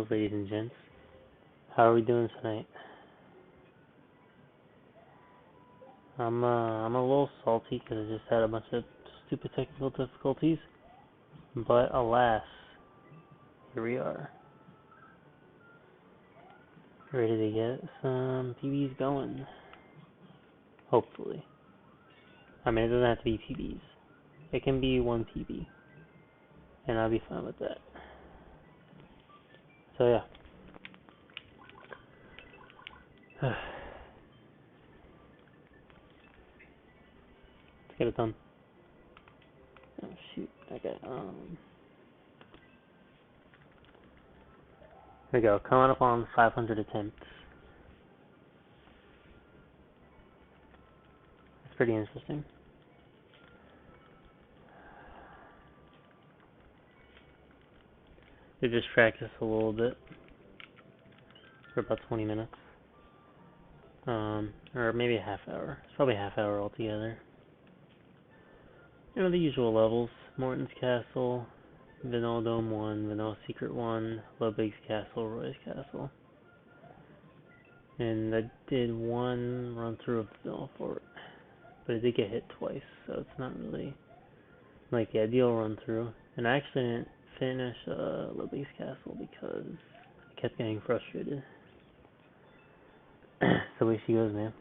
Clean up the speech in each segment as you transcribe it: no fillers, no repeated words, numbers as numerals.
Hello, ladies and gents. How are we doing tonight? I'm a little salty because I just had a bunch of stupid technical difficulties, but alas, here we are, ready to get some PBs going. Hopefully. I mean, it doesn't have to be PBs. It can be one PB, and I'll be fine with that. So yeah. Let's get it done. Oh shoot. Okay. Here we go. Coming up on 500 attempts. It's pretty interesting. We just practice a little bit for about 20 minutes. Or maybe a half hour. It's probably a half hour altogether. You know, the usual levels. Morton's Castle, Vanilla Dome 1, Vanilla Secret 1, Ludwig's Castle, Roy's Castle. And I did one run through of Vanilla Fort, but I did get hit twice, so it's not really like the ideal run through. And I actually didn't finish Ludwig's Castle because I kept getting frustrated. So the way she goes, man.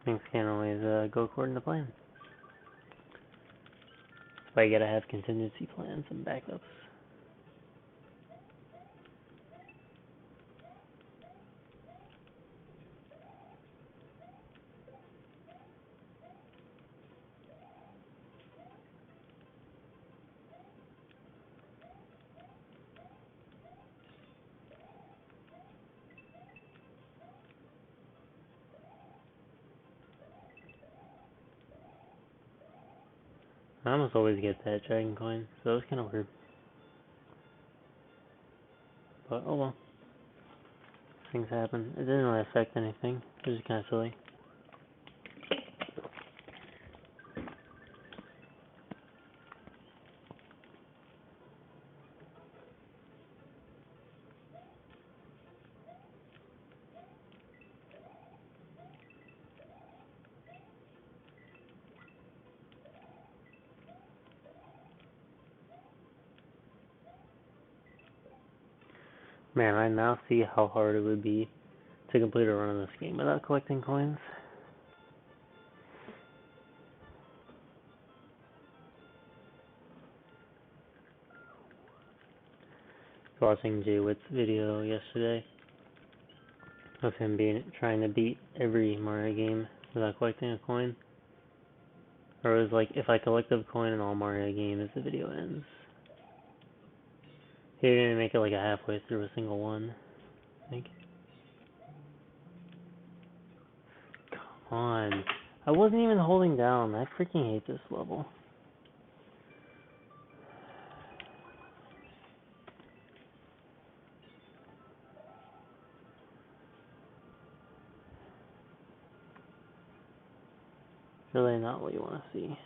Things can't always go according to plan. That's why you gotta have contingency plans and backups. I almost always get that dragon coin, so it's kind of weird. But oh well. Things happen. It didn't really affect anything. It was just kind of silly. Man, I now see how hard it would be to complete a run of this game without collecting coins. Watching Jay Witt's video yesterday of him trying to beat every Mario game without collecting a coin. Or it was like, if I collect a coin in all Mario games, the video ends. He didn't make it like a halfway through a single one, I think. Come on. I wasn't even holding down. I freaking hate this level. Really not what you want to see.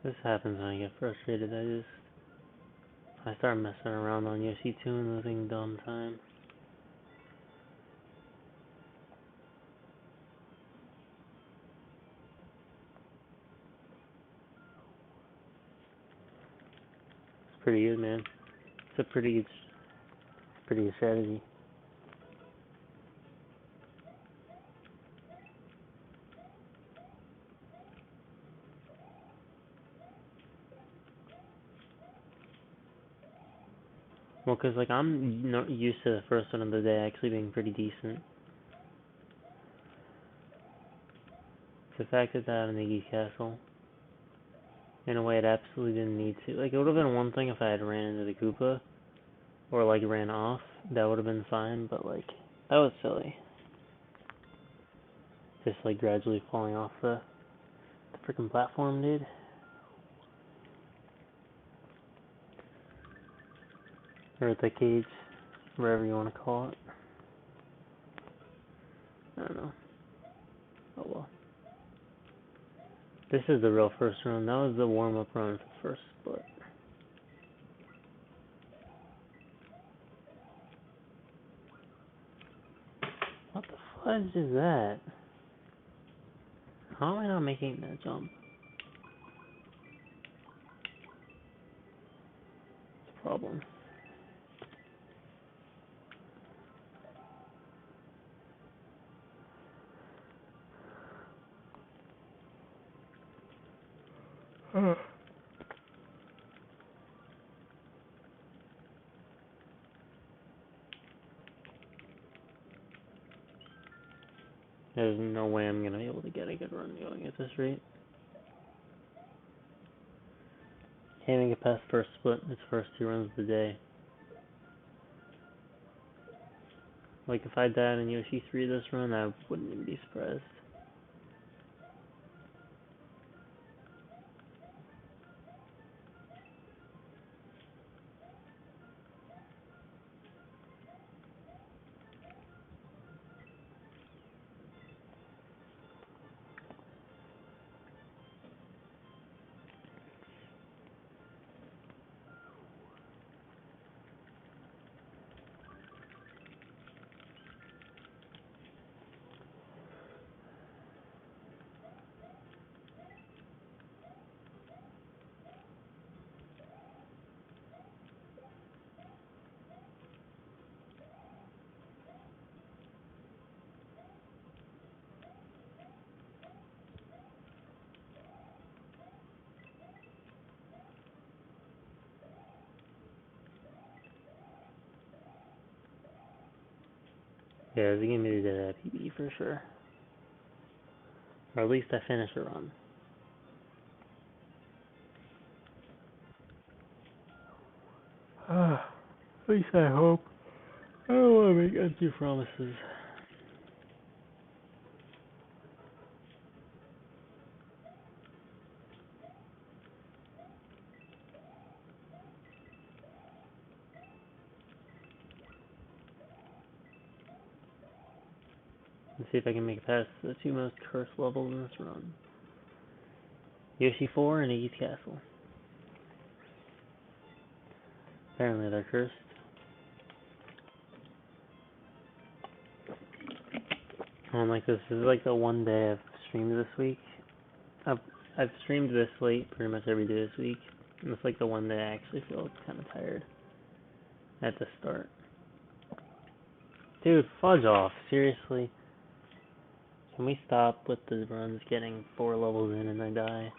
This happens when I get frustrated. I start messing around on Yoshi 2 and losing dumb time. It's pretty good, man. It's a pretty good strategy. Well, cause like I'm not used to the first one of the day actually being pretty decent. the fact that that in Iggy's castle, in a way it absolutely didn't need to. Like, it would have been one thing if I had ran into the Koopa, or like ran off, that would have been fine, but like, that was silly. Just like gradually falling off the freaking platform, dude. Or the cage, wherever you want to call it. I don't know. Oh well. This is the real first run. That was the warm-up run for the first split. What the fudge is that? How am I not making that jump? It's a problem. There's no way I'm gonna be able to get a good run going at this rate. Can't even get past first split. It's first 2 runs of the day. Like, if I died in Yoshi 3 this run, I wouldn't even be surprised. Yeah, it's gonna be the PB for sure. Or at least I finish a run. At least I hope. I don't want to make empty promises. Let's see if I can make it past the 2 most cursed levels in this run. Yoshi 4 and Iggy's Castle. Apparently they're cursed. Like, this is like the one day I've streamed this week. I've streamed this late pretty much every day this week. And it's like the one day I actually feel kind of tired at the start. Dude, fudge off. Seriously. Can we stop with the runs getting 4 levels in and I die?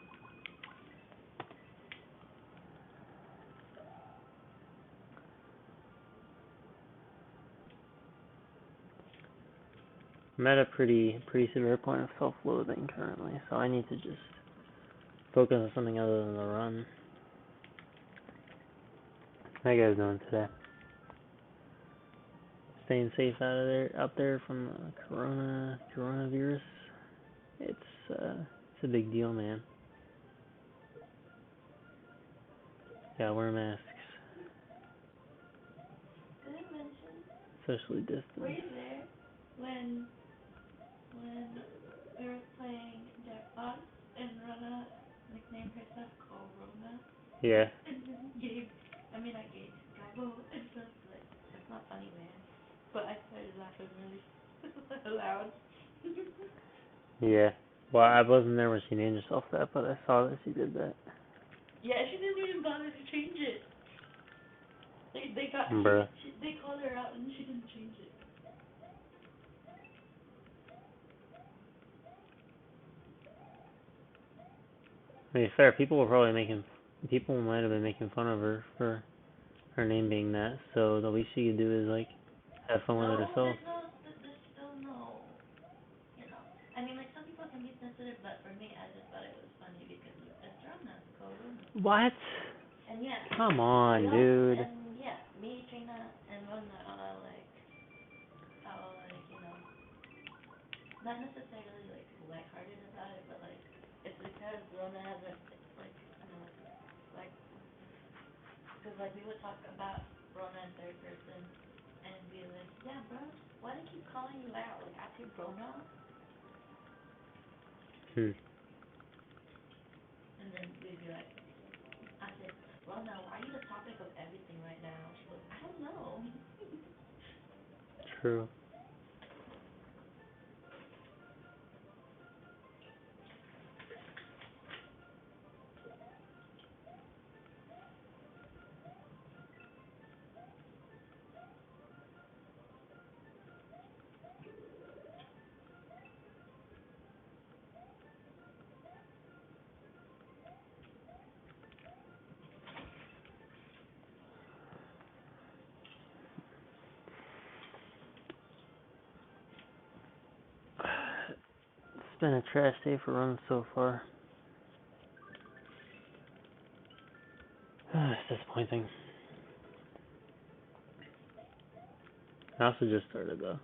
I'm at a pretty severe point of self-loathing currently, so I need to just focus on something other than the run. How you guys doing today? Staying safe out there from the coronavirus. It's a big deal, man. Yeah, wear masks. Did I mention Socially distant. were you there when we were playing Jackbox and Rona nicknamed herself Corona? Yeah. And then Gabo and stuff like, that's not funny, man. But I started laughing really loud. Yeah. Well, I wasn't there when she named herself that, but I saw that she did that. Yeah, she didn't even bother to change it. They called her out and she didn't change it. I mean, fair. People might have been making fun of her for her name being that. So the least she could do is like have fun with it herself. There's still no, you know. I mean, like, some people can be sensitive, but What? And yeah. Come on, dude. And yeah, me, Trina, and Rona are like, not necessarily like lighthearted about it, but like, it's because Rona hasn't, like, I don't know, like, because like we would talk about Rona in third person and be like, yeah, bro, why do they keep calling you out? Like, after Rona? And then we'd be like, I said, Rona, why are you the topic of everything right now? She's like, I don't know. True. It's been a trash day for runs so far. It's disappointing. I also just started though.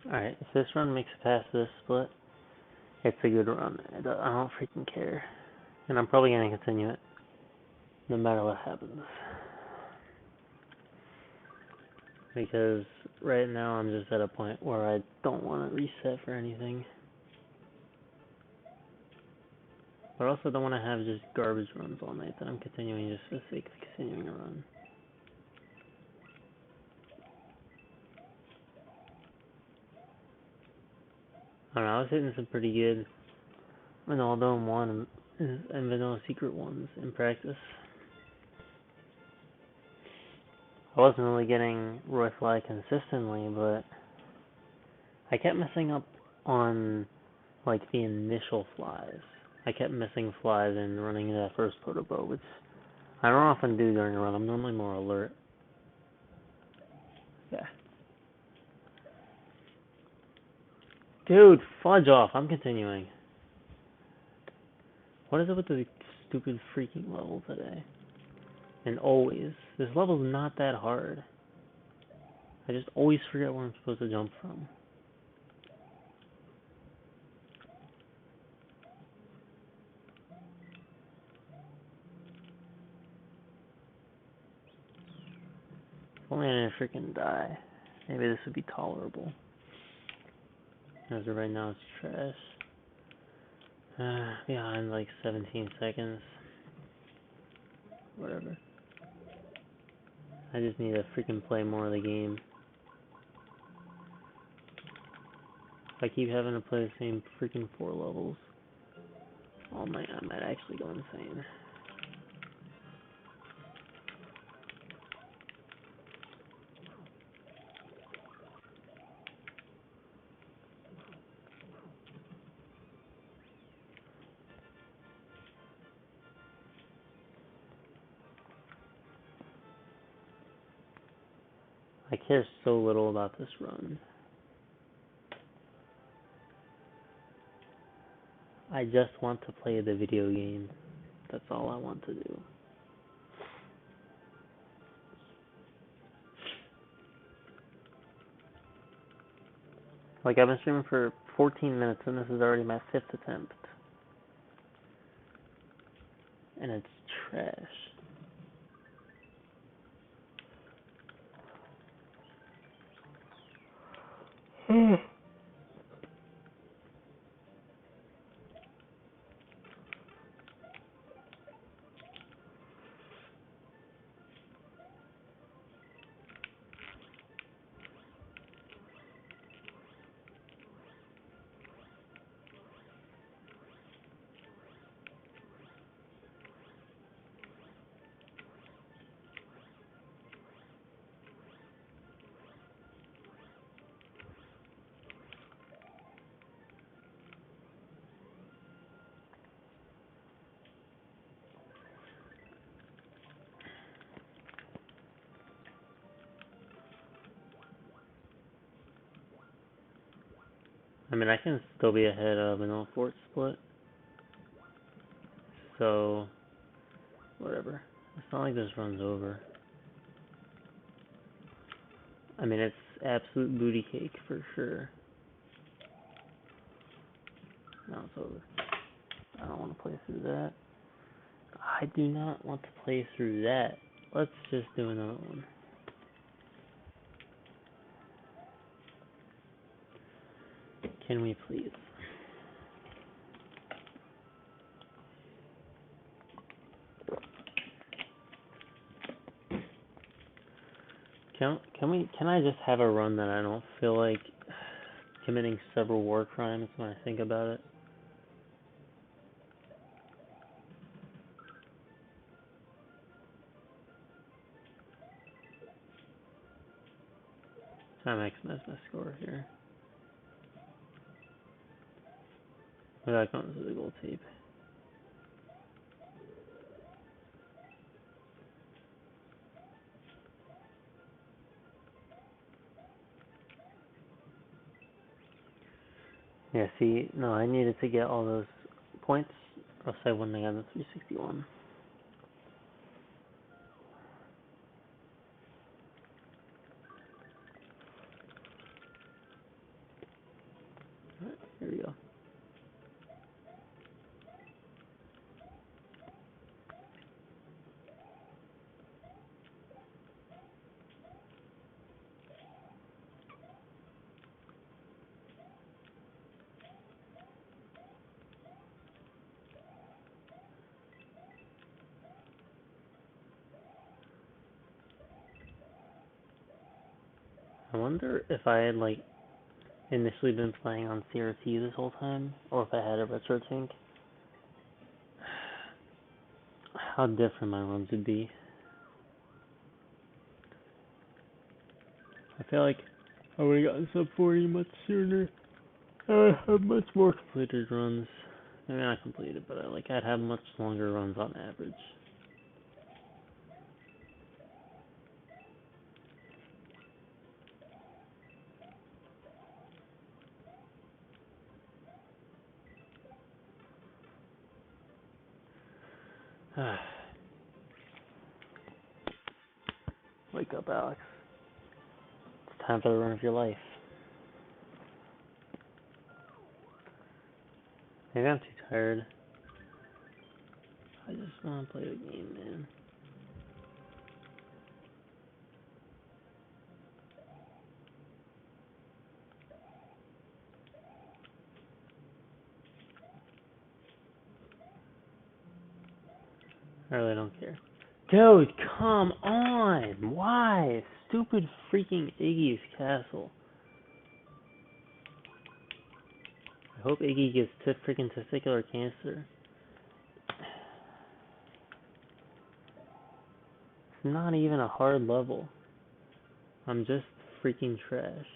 Alright, if this run makes it past this split, it's a good run. I don't freaking care. And I'm probably going to continue it, no matter what happens. Because right now I'm just at a point where I don't want to reset for anything. But I also don't want to have just garbage runs all night that I'm continuing just for the sake of continuing a run. I don't know, I was hitting some pretty good Ronaldo and 1 and Vanilla Secret ones in practice. I wasn't really getting Roy Fly consistently, but I kept messing up on like the initial flies. I kept missing flies and running into that first photo boat, which I don't often do during a run. I'm normally more alert. Yeah. Dude, fudge off. I'm continuing. What is it with the stupid freaking level today? And always. This level's not that hard. I just always forget where I'm supposed to jump from. If only I didn't freaking die. Maybe this would be tolerable. As of right now, it's trash. Behind like 17 seconds. Whatever. I just need to freaking play more of the game. If I keep having to play the same freaking 4 levels all night, I might actually go insane. I care so little about this run. I just want to play the video game. That's all I want to do. Like, I've been streaming for 14 minutes and this is already my 5th attempt. And it's trash. I mean, I can still be ahead of an all fort split. So, whatever. It's not like this run's over. I mean, it's absolute booty cake for sure. Now it's over. I don't want to play through that. I do not want to play through that. Let's just do another one. Can we please? Can I just have a run that I don't feel like committing several war crimes when I think about it? Try to maximize my score here. Without going through the gold tape. Yeah, see, no, I needed to get all those points, or else I wouldn't have gotten the 361. Alright, here we go. I wonder if I had, like, initially been playing on CRT this whole time, or if I had a retro tank, how different my runs would be. I feel like I would have gotten sub 40 much sooner. I would have much more completed runs. Maybe not completed, but I'd have much longer runs on average. Wake up, Alex. It's time for the run of your life. Maybe I'm too tired. I just want to play the game, man. I really don't care. Dude, come on! Why? Stupid freaking Iggy's castle. I hope Iggy gets freaking testicular cancer. It's not even a hard level. I'm just freaking trash.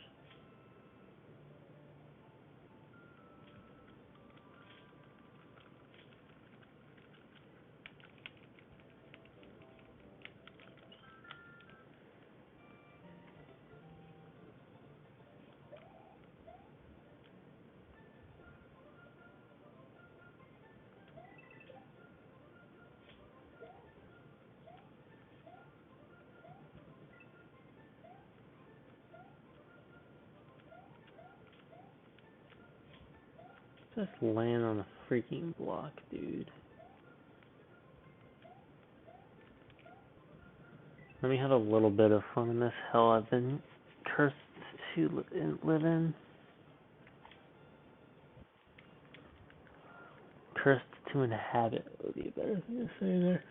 Just land on the freaking block, dude. Let me have a little bit of fun in this hell I've been cursed to live in. Cursed to inhabit would be a better thing to say there.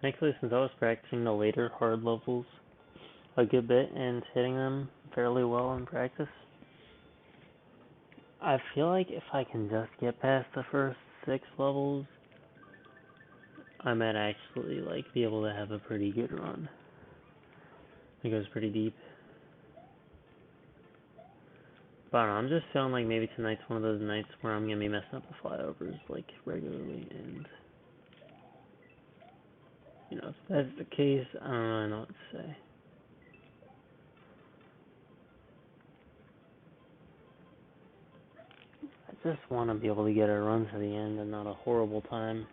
Thankfully, since I was practicing the later hard levels a good bit and hitting them fairly well in practice, I feel like if I can just get past the first 6 levels, I might actually like be able to have a pretty good run. It goes pretty deep. But I don't know, I'm just feeling like maybe tonight's one of those nights where I'm gonna be messing up the flyovers like regularly, and you know, if that's the case, I don't really know what to say. I just want to be able to get a run to the end and not a horrible time.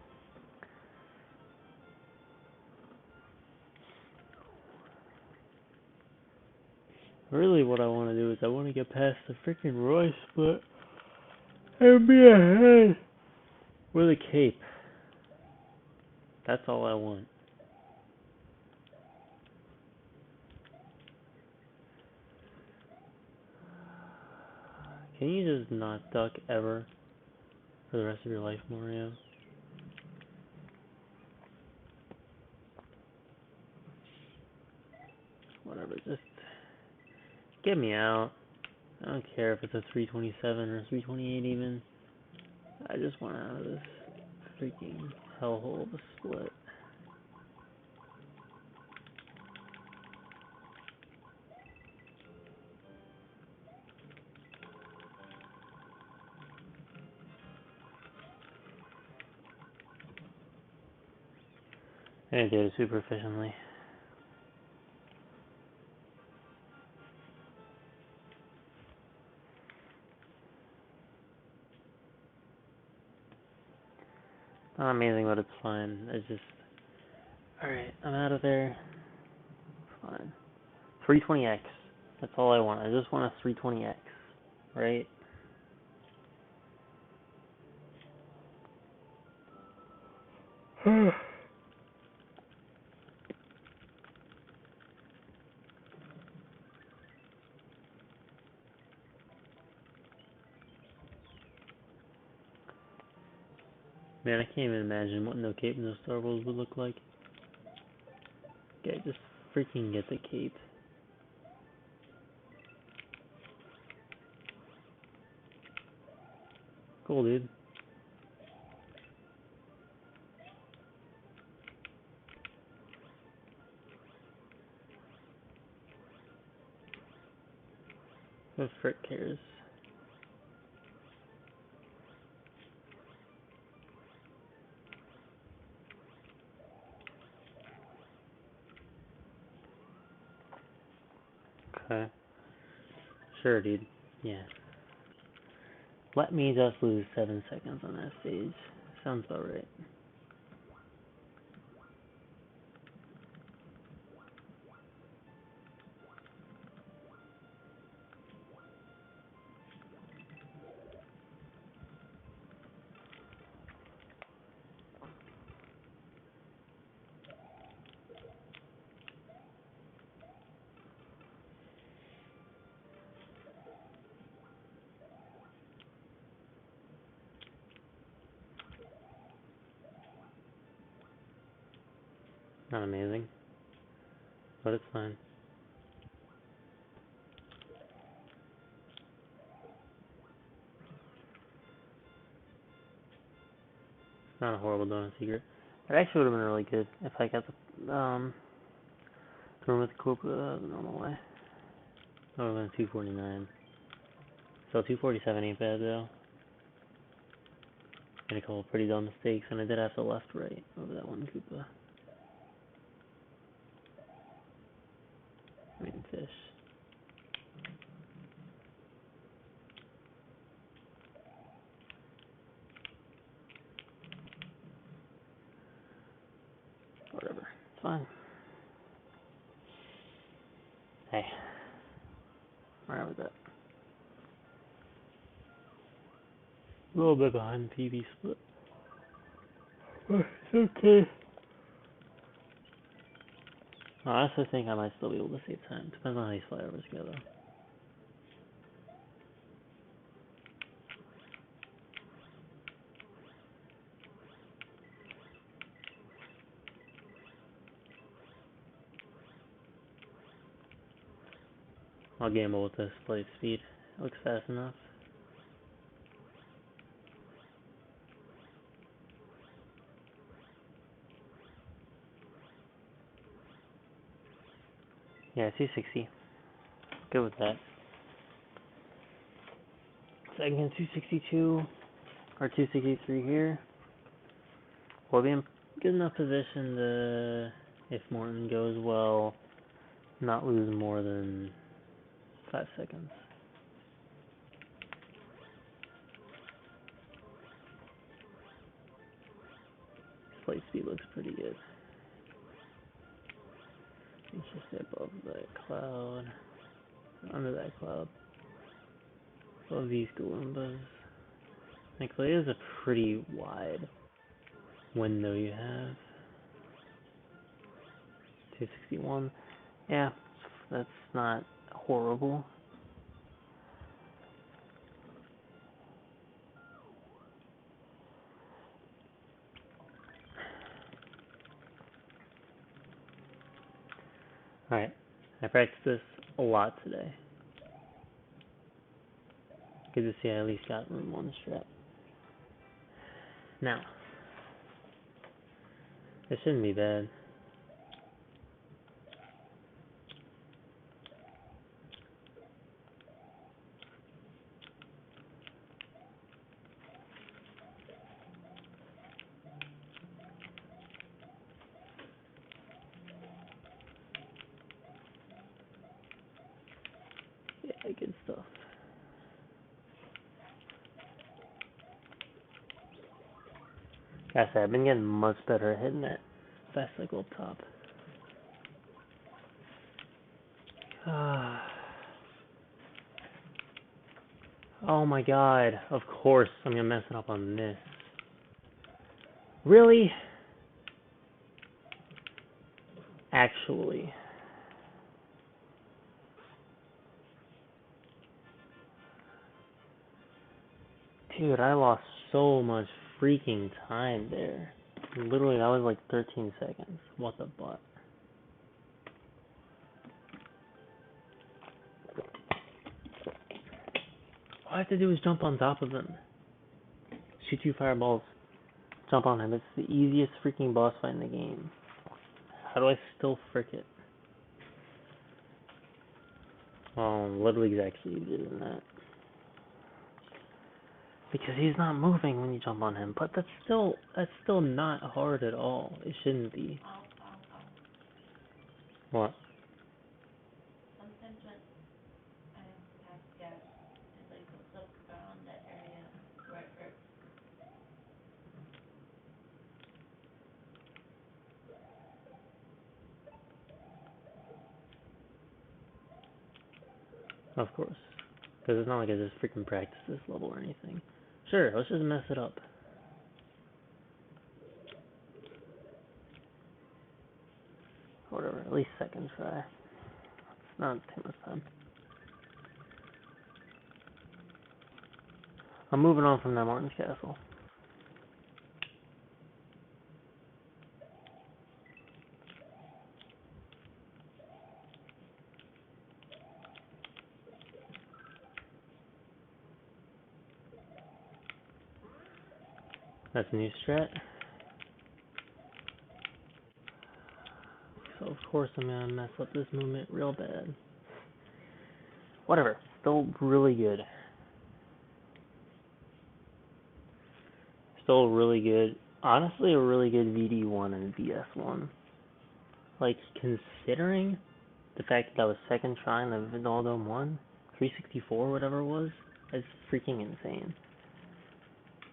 Really what I want to do is I want to get past the freaking Roy split and be ahead with a cape. That's all I want. Can you just not duck ever for the rest of your life, Mario? Whatever, just get me out. I don't care if it's a 327 or 328 even. I just want out of this freaking hellhole of a split. And I did it super efficiently. Not amazing, but it's fine. It's just... Alright, I'm out of there. Fine. 320X. That's all I want. I just want a 320X. Right? Man, I can't even imagine what no cape, no Starworld would look like. Okay, just freaking get the cape. Cool, dude. Who frick cares? Okay. Sure, dude. Yeah. Let me just lose 7 seconds on that stage. Sounds about right. Not amazing, but it's fine. Not a horrible donut secret. It actually would have been really good if I got the room with the Koopa the normal way. That would have been 249. So 247 ain't bad though. Made a couple pretty dumb mistakes, and I did have to left right over that one Koopa. I mean fish. Whatever. It's fine. Hey. Alright with that. A little bit behind the PB split. But it's okay. I honestly think I might still be able to save time. Depends on how these flyovers go though. I'll gamble with this plate speed. It looks fast enough. Yeah, 260. Good with that. Second 262 or 263 here. We'll be in good enough position to, if Morton goes well, not lose more than 5 seconds. Flight speed looks pretty good. Let's just stay above that cloud, under that cloud, above these Goombas. Thankfully, it is a pretty wide window you have. 261. Yeah, that's not horrible. Alright, I practiced this a lot today. Good to see I at least got room on the strat. Now, this shouldn't be bad. Yeah, good stuff. Gotta say, I've been getting much better at hitting that fast cycle up top. Oh my god, of course I'm gonna mess it up on this. Really? Actually. Dude, I lost so much freaking time there. Literally, that was like 13 seconds. What the butt? All I have to do is jump on top of him. Shoot 2 fireballs. Jump on him. It's the easiest freaking boss fight in the game. How do I still frick it? Little League's actually easier than that. Because he's not moving when you jump on him, but that's still not hard at all. It shouldn't be. What? Sometimes when I pass gas, it like goes up around that area where it hurts. Of course. Because it's not like I just freaking practice this level or anything. Sure, let's just mess it up. Whatever, at least second try. It's not too much time. I'm moving on from that Martin's Castle. That's a new strat. So of course I'm gonna mess up this movement real bad. Whatever, still really good. Still really good. Honestly, a really good VD1 and VS1. Like, considering the fact that I was second trying the Vinaldome 1, 364, whatever it was, is freaking insane.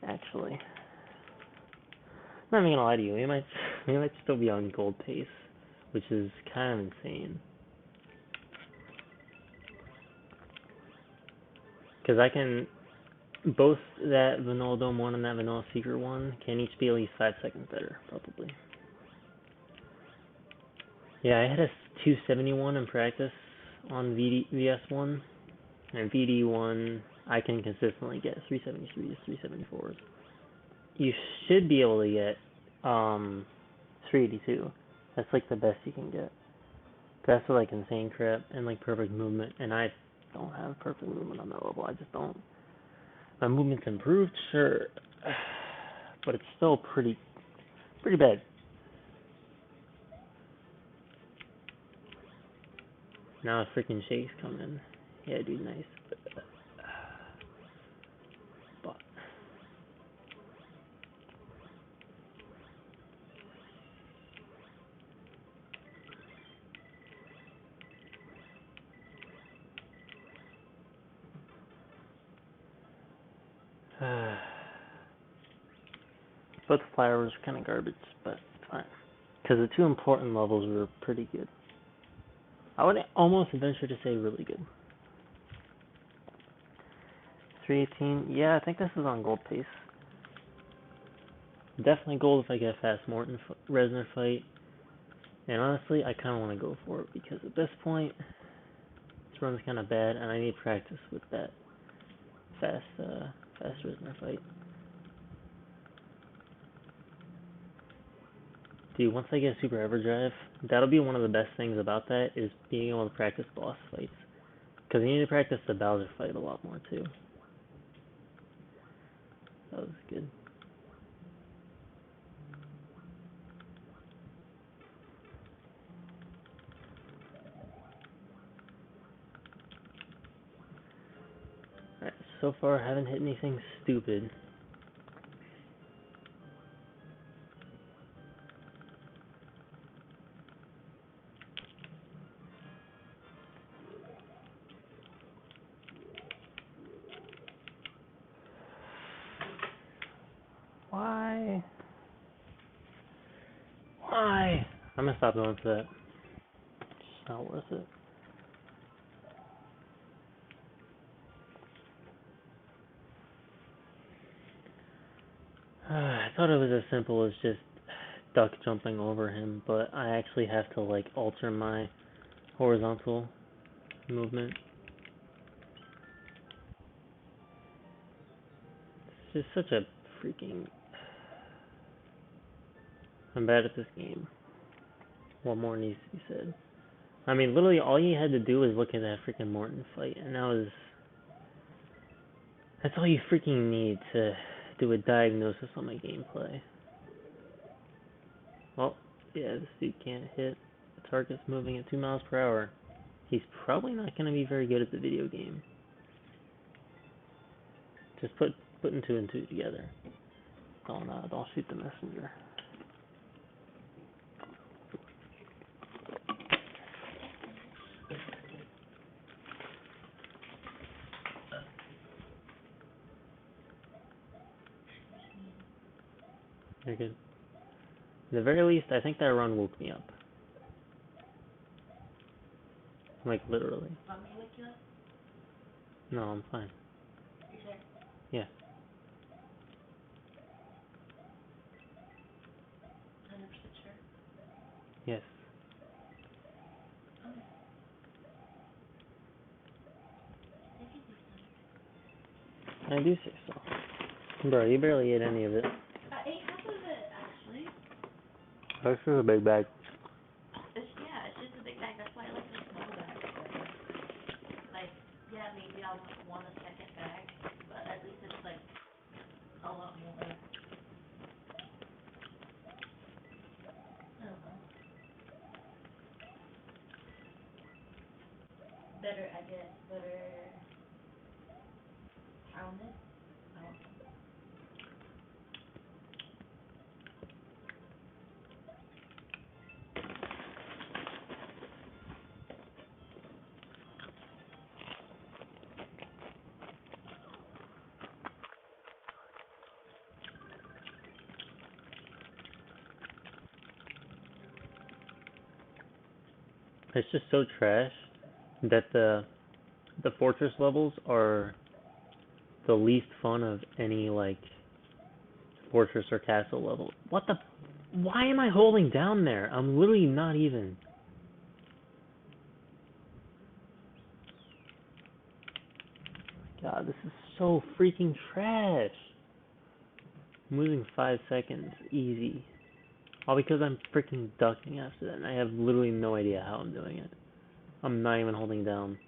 Actually. I'm not even gonna lie to you, we might still be on gold pace, which is kind of insane. Because I can, both that Vanilla Dome 1 and that Vanilla Secret 1 can each be at least 5 seconds better, probably. Yeah, I had a 271 in practice on VS1, and VD1 I can consistently get 373s, 374s. You should be able to get 382. That's like the best you can get. That's for like insane crap and like perfect movement, and I don't have perfect movement on that level. I just don't. My movement's improved, sure, but it's still pretty bad. Now a freaking shake's coming. Yeah, dude, nice. But both flowers are kind of garbage, but fine. Because the two important levels were pretty good. I would almost venture to say really good. 318. Yeah, I think this is on gold pace. Definitely gold if I get a fast Morton Resner fight. And honestly, I kind of want to go for it because at this point, this run's kind of bad, and I need practice with that fast Resner fight. Dude, once I get Super Everdrive, that'll be one of the best things about that is being able to practice boss fights. Because you need to practice the Bowser fight a lot more too. That was good. Alright, so far I haven't hit anything stupid. Why? Why? I'm gonna stop going for that. It's not worth it. I thought it was as simple as just duck jumping over him, but I actually have to like alter my horizontal movement. It's just such a freaking... I'm bad at this game. What more needs to be said? I mean, literally all you had to do was look at that freaking Morton fight, and that was... That's all you freaking need to do a diagnosis on my gameplay. Well, yeah, this dude can't hit. The target's moving at 2 miles per hour. He's probably not going to be very good at the video game. Just putting 2 and 2 together. Don't shoot the messenger. You're good. At the very least, I think that run woke me up. Like, literally. Want me to wake you up? No, I'm fine. You sure? Yeah. 100% sure? Yes. Okay. Take it easy. I do say so. Bro, you barely ate any of it. I ate half of it, actually. That's just a big bag. It's just a big bag. That's why I like the small bag. Like, yeah, maybe I'll want a second bag, but at least it's like a lot more. I don't know. Better, I guess. Better rounded. I don't know. It's just so trash that the fortress levels are the least fun of any, like, fortress or castle level. What the... Why am I holding down there? I'm literally not even... God, this is so freaking trash. I'm losing 5 seconds. Easy. All because I'm freaking ducking after that, and I have literally no idea how I'm doing it. I'm not even holding down.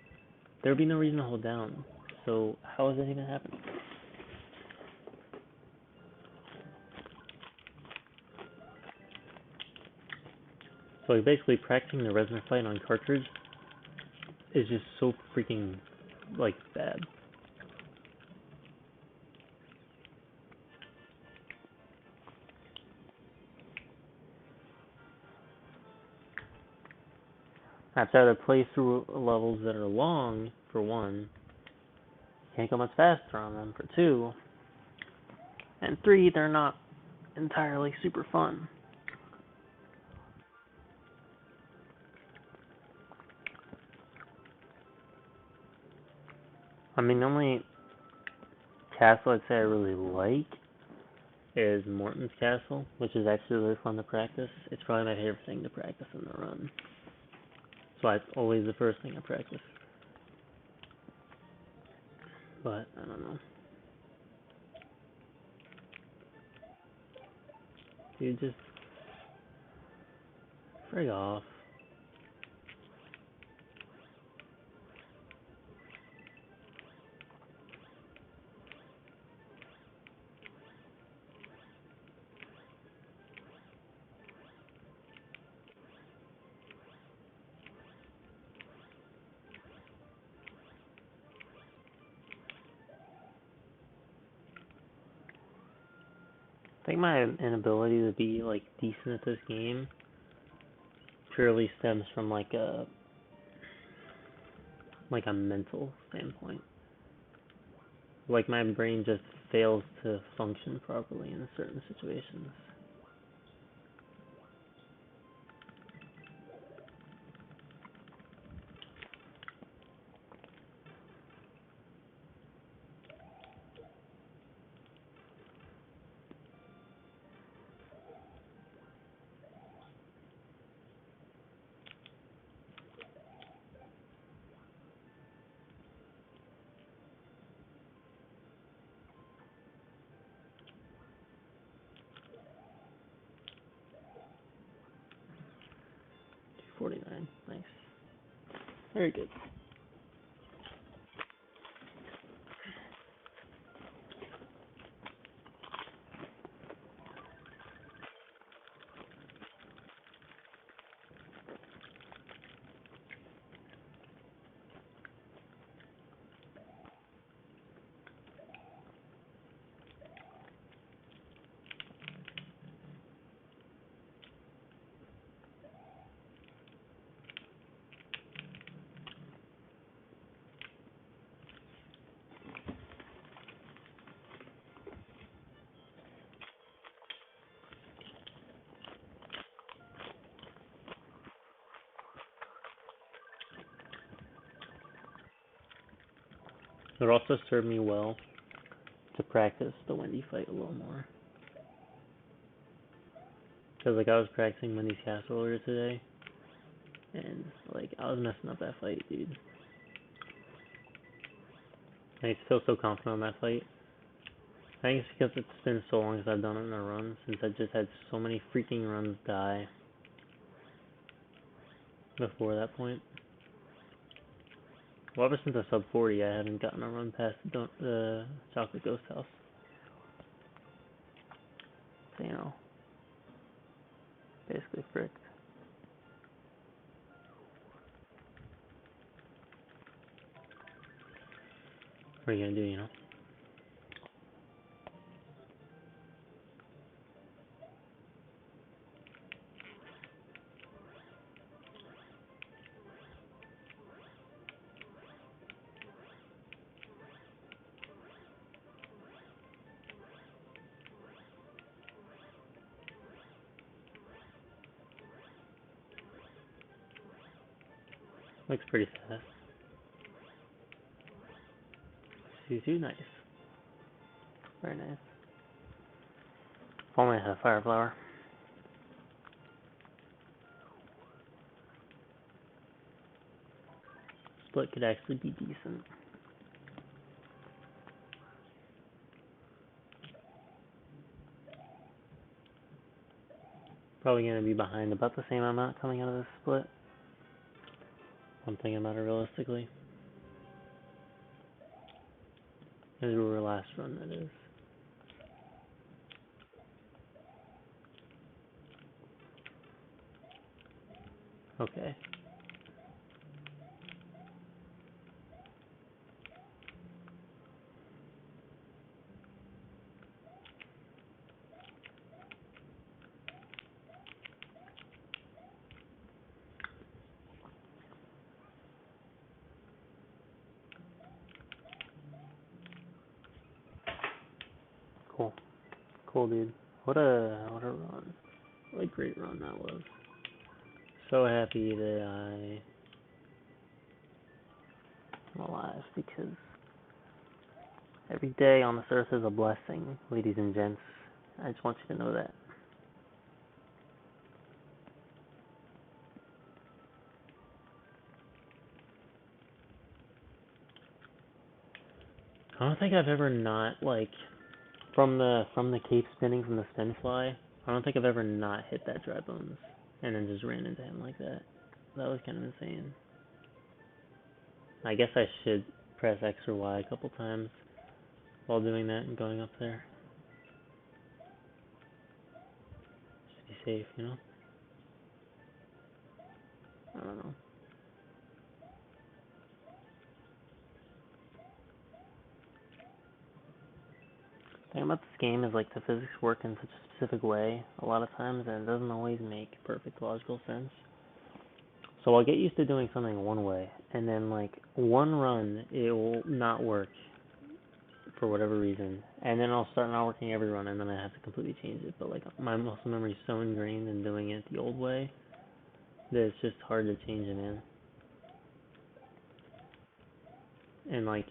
There would be no reason to hold down. So, how is that even happening? So, like, basically practicing the Resner fight on cartridge is just so freaking, like, bad. I'd rather play through levels that are long, for one. Can't go much faster on them, for two. And three, they're not entirely super fun. I mean, the only castle I'd say I really like is Morton's Castle, which is actually really fun to practice. It's probably my favorite thing to practice in the run. So it's always the first thing I practice. But, I don't know. Dude, just frig off. I think my inability to be, like, decent at this game purely stems from, like a mental standpoint. Like, my brain just fails to function properly in certain situations. $2.49, nice. Very good. It would also serve me well to practice the Wendy fight a little more. Because, like, I was practicing Wendy's Castle earlier today, and, like, I was messing up that fight, dude. I feel so confident on that fight. I think it's because it's been so long since I've done it in a run, since I just had so many freaking runs die before that point. Well, ever since I sub 40, I haven't gotten a run past the Chocolate Ghost House. So, you know, basically fricked. What are you gonna do, you know? Looks pretty fast. Suzu, nice. Very nice. If only I had a fire flower. Split could actually be decent. Probably gonna be behind about the same amount coming out of this split. I'm thinking about it realistically. This is our last run, that is. Okay. Cool, dude. What a run. What a great run that was. So happy that I'm alive, because every day on this earth is a blessing, ladies and gents. I just want you to know that. I don't think I've ever not, like, from the cape spinning from the spin fly, I don't think I've ever not hit that dry bones and then just ran into him like that. That was kind of insane. I guess I should press X or Y a couple times while doing that and going up there. Just be safe, you know? I don't know. The thing about this game is, like, the physics work in such a specific way a lot of times, and it doesn't always make perfect logical sense. So I'll get used to doing something one way, and then, like, one run, it will not work for whatever reason, and then I'll start not working every run, and then I have to completely change it. But, like, my muscle memory is so ingrained in doing it the old way that it's just hard to change it, man. And, like,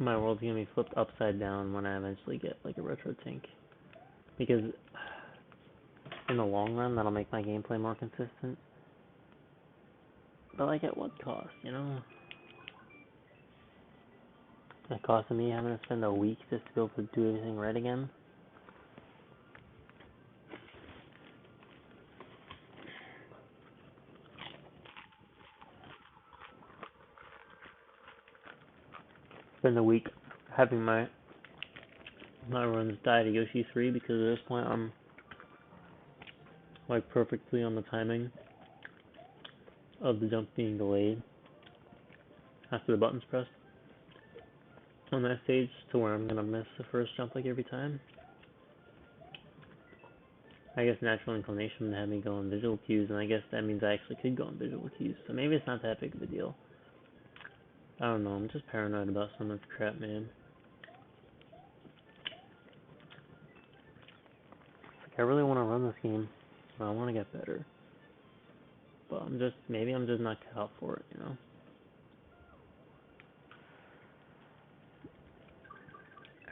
my world's gonna be flipped upside down when I eventually get, like, a retro tank, because in the long run that'll make my gameplay more consistent. But, like, at what cost, you know? It costed me having to spend a week just to be able to do everything right again. Spend a week having my runs die to Yoshi 3, because at this point I'm, like, perfectly on the timing of the jump being delayed after the button's pressed on that stage, to where I'm gonna miss the first jump, like, every time. I guess natural inclination would have me go on visual cues, and I guess that means I actually could go on visual cues, so maybe it's not that big of a deal. I don't know, I'm just paranoid about so much crap, man. Like, I really want to run this game, but I want to get better. But maybe I'm just not cut out for it, you know?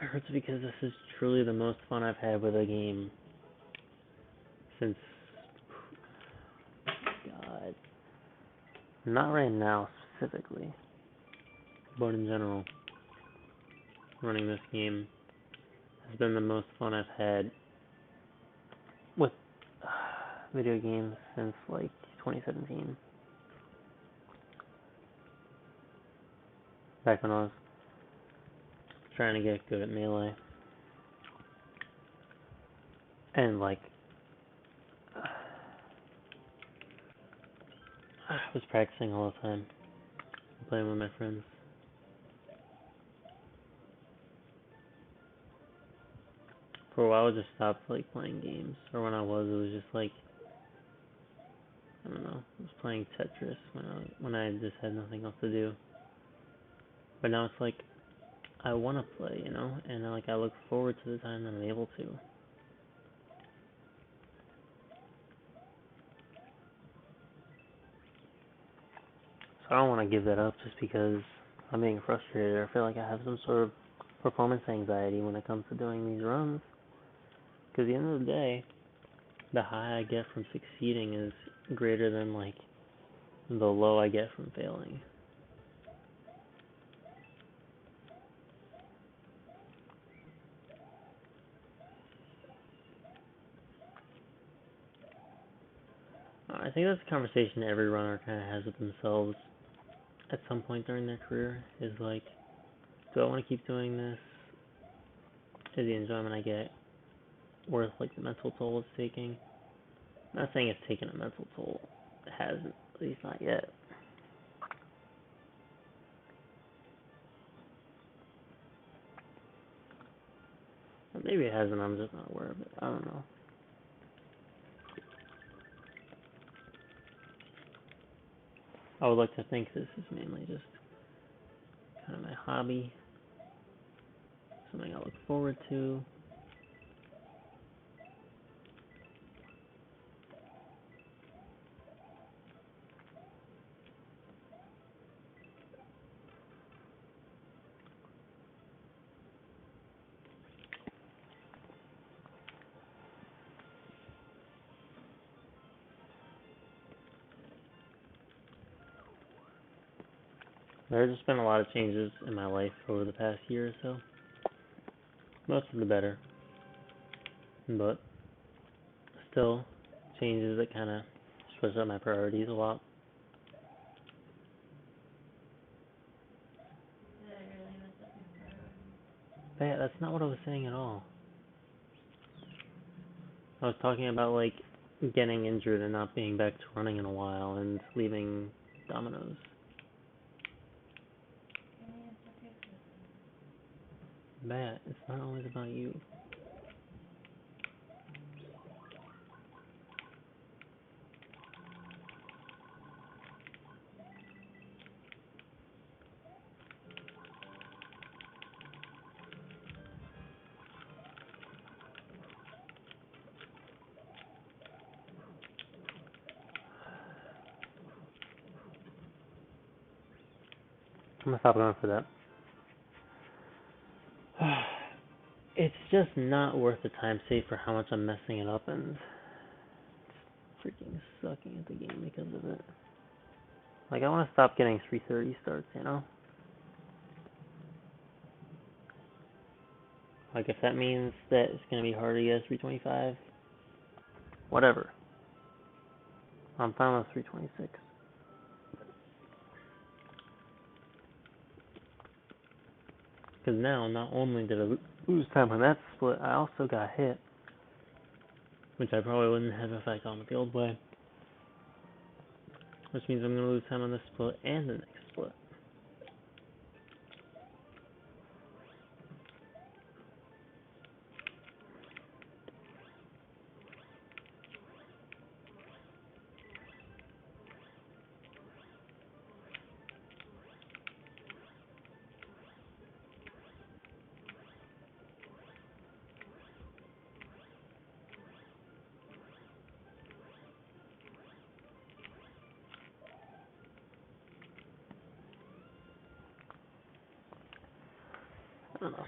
It hurts because this is truly the most fun I've had with a game since, God, not right now specifically, but in general. Running this game has been the most fun I've had with video games since, like, 2017. Back when I was trying to get good at Melee. And, like, I was practicing all the time, playing with my friends. For a while I just stopped, like, playing games, or when I was, it was just like, I don't know, I was playing Tetris when I just had nothing else to do. But now it's like, I want to play, you know, and like, I look forward to the time that I'm able to. So I don't want to give that up just because I'm being frustrated, or I feel like I have some sort of performance anxiety when it comes to doing these runs. Because at the end of the day, the high I get from succeeding is greater than, like, the low I get from failing. I think that's a conversation every runner kind of has with themselves at some point during their career, is like, do I want to keep doing this? Is the enjoyment I get worth, like, the mental toll it's taking? I'm not saying it's taken a mental toll. It hasn't, at least not yet. Or maybe it hasn't, I'm just not aware of it. I don't know. I would like to think this is mainly just kind of my hobby, something I look forward to. There's just been a lot of changes in my life over the past year or so. Most of the better. But still, changes that kind of switch up my priorities a lot. Did I really mess up your priorities? But yeah, that's not what I was saying at all. I was talking about, like, getting injured and not being back to running in a while and leaving Domino's. I mean, it's okay for this. Matt, it's not always about you. I'm gonna stop going for that. It's just not worth the time saved for how much I'm messing it up and freaking sucking at the game because of it. Like, I want to stop getting 3:30 starts, you know? Like, if that means that it's gonna be harder to get 3:25, whatever. I'm fine with 3:26. Because now, not only did I lose time on that split, I also got hit. Which I probably wouldn't have if I'd gone with the old way. Which means I'm going to lose time on this split and the next split. I don't know.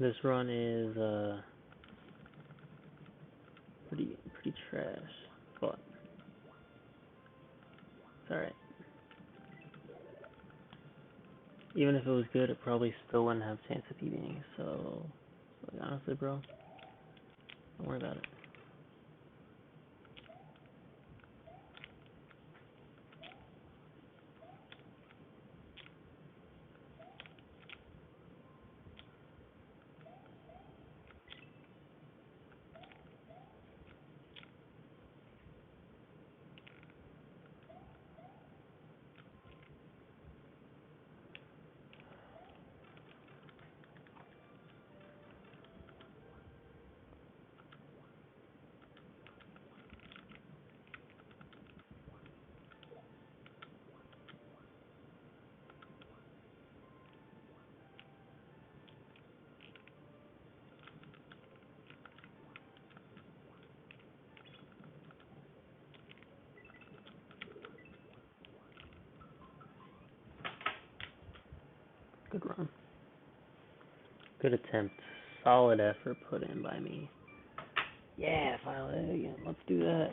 This run is pretty trash, but it's alright. Even if it was good, it probably still wouldn't have a chance of beating. So like, honestly, bro, don't worry about it. Good run. Good attempt. Solid effort put in by me. Yeah, finally, again. Let's do that.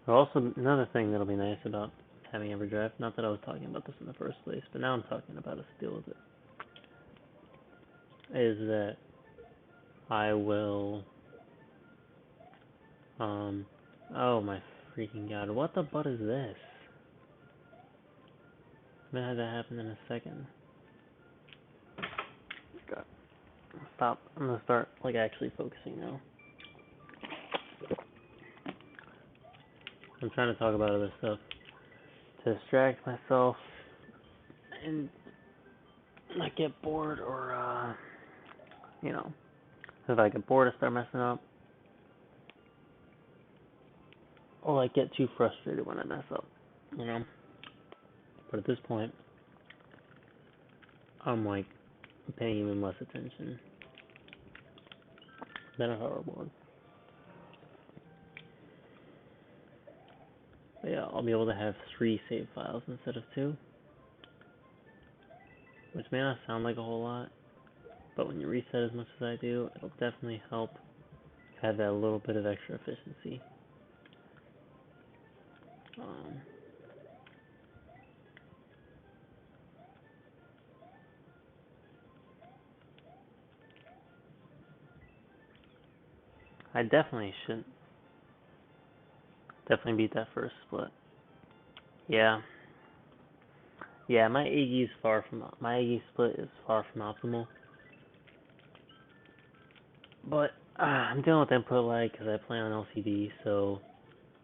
Also, another thing that'll be nice about having EverDrive, not that I was talking about this in the first place, but now I'm talking about it to deal with it, is that I will, oh my freaking god, what the butt is this? I'm gonna have that happen in a second. God. Stop. I'm gonna start, like, actually focusing now. I'm trying to talk about other stuff to distract myself and not get bored or, you know, if I get bored, I start messing up. Or, like, get too frustrated when I mess up, you know? But at this point, I'm like paying even less attention than a hoverboard. But yeah, I'll be able to have 3 save files instead of 2, which may not sound like a whole lot, but when you reset as much as I do, it'll definitely help have that little bit of extra efficiency. I definitely should beat that first split. Yeah. Yeah, my Iggy split is far from optimal. But I'm dealing with input lag because I play on LCD, so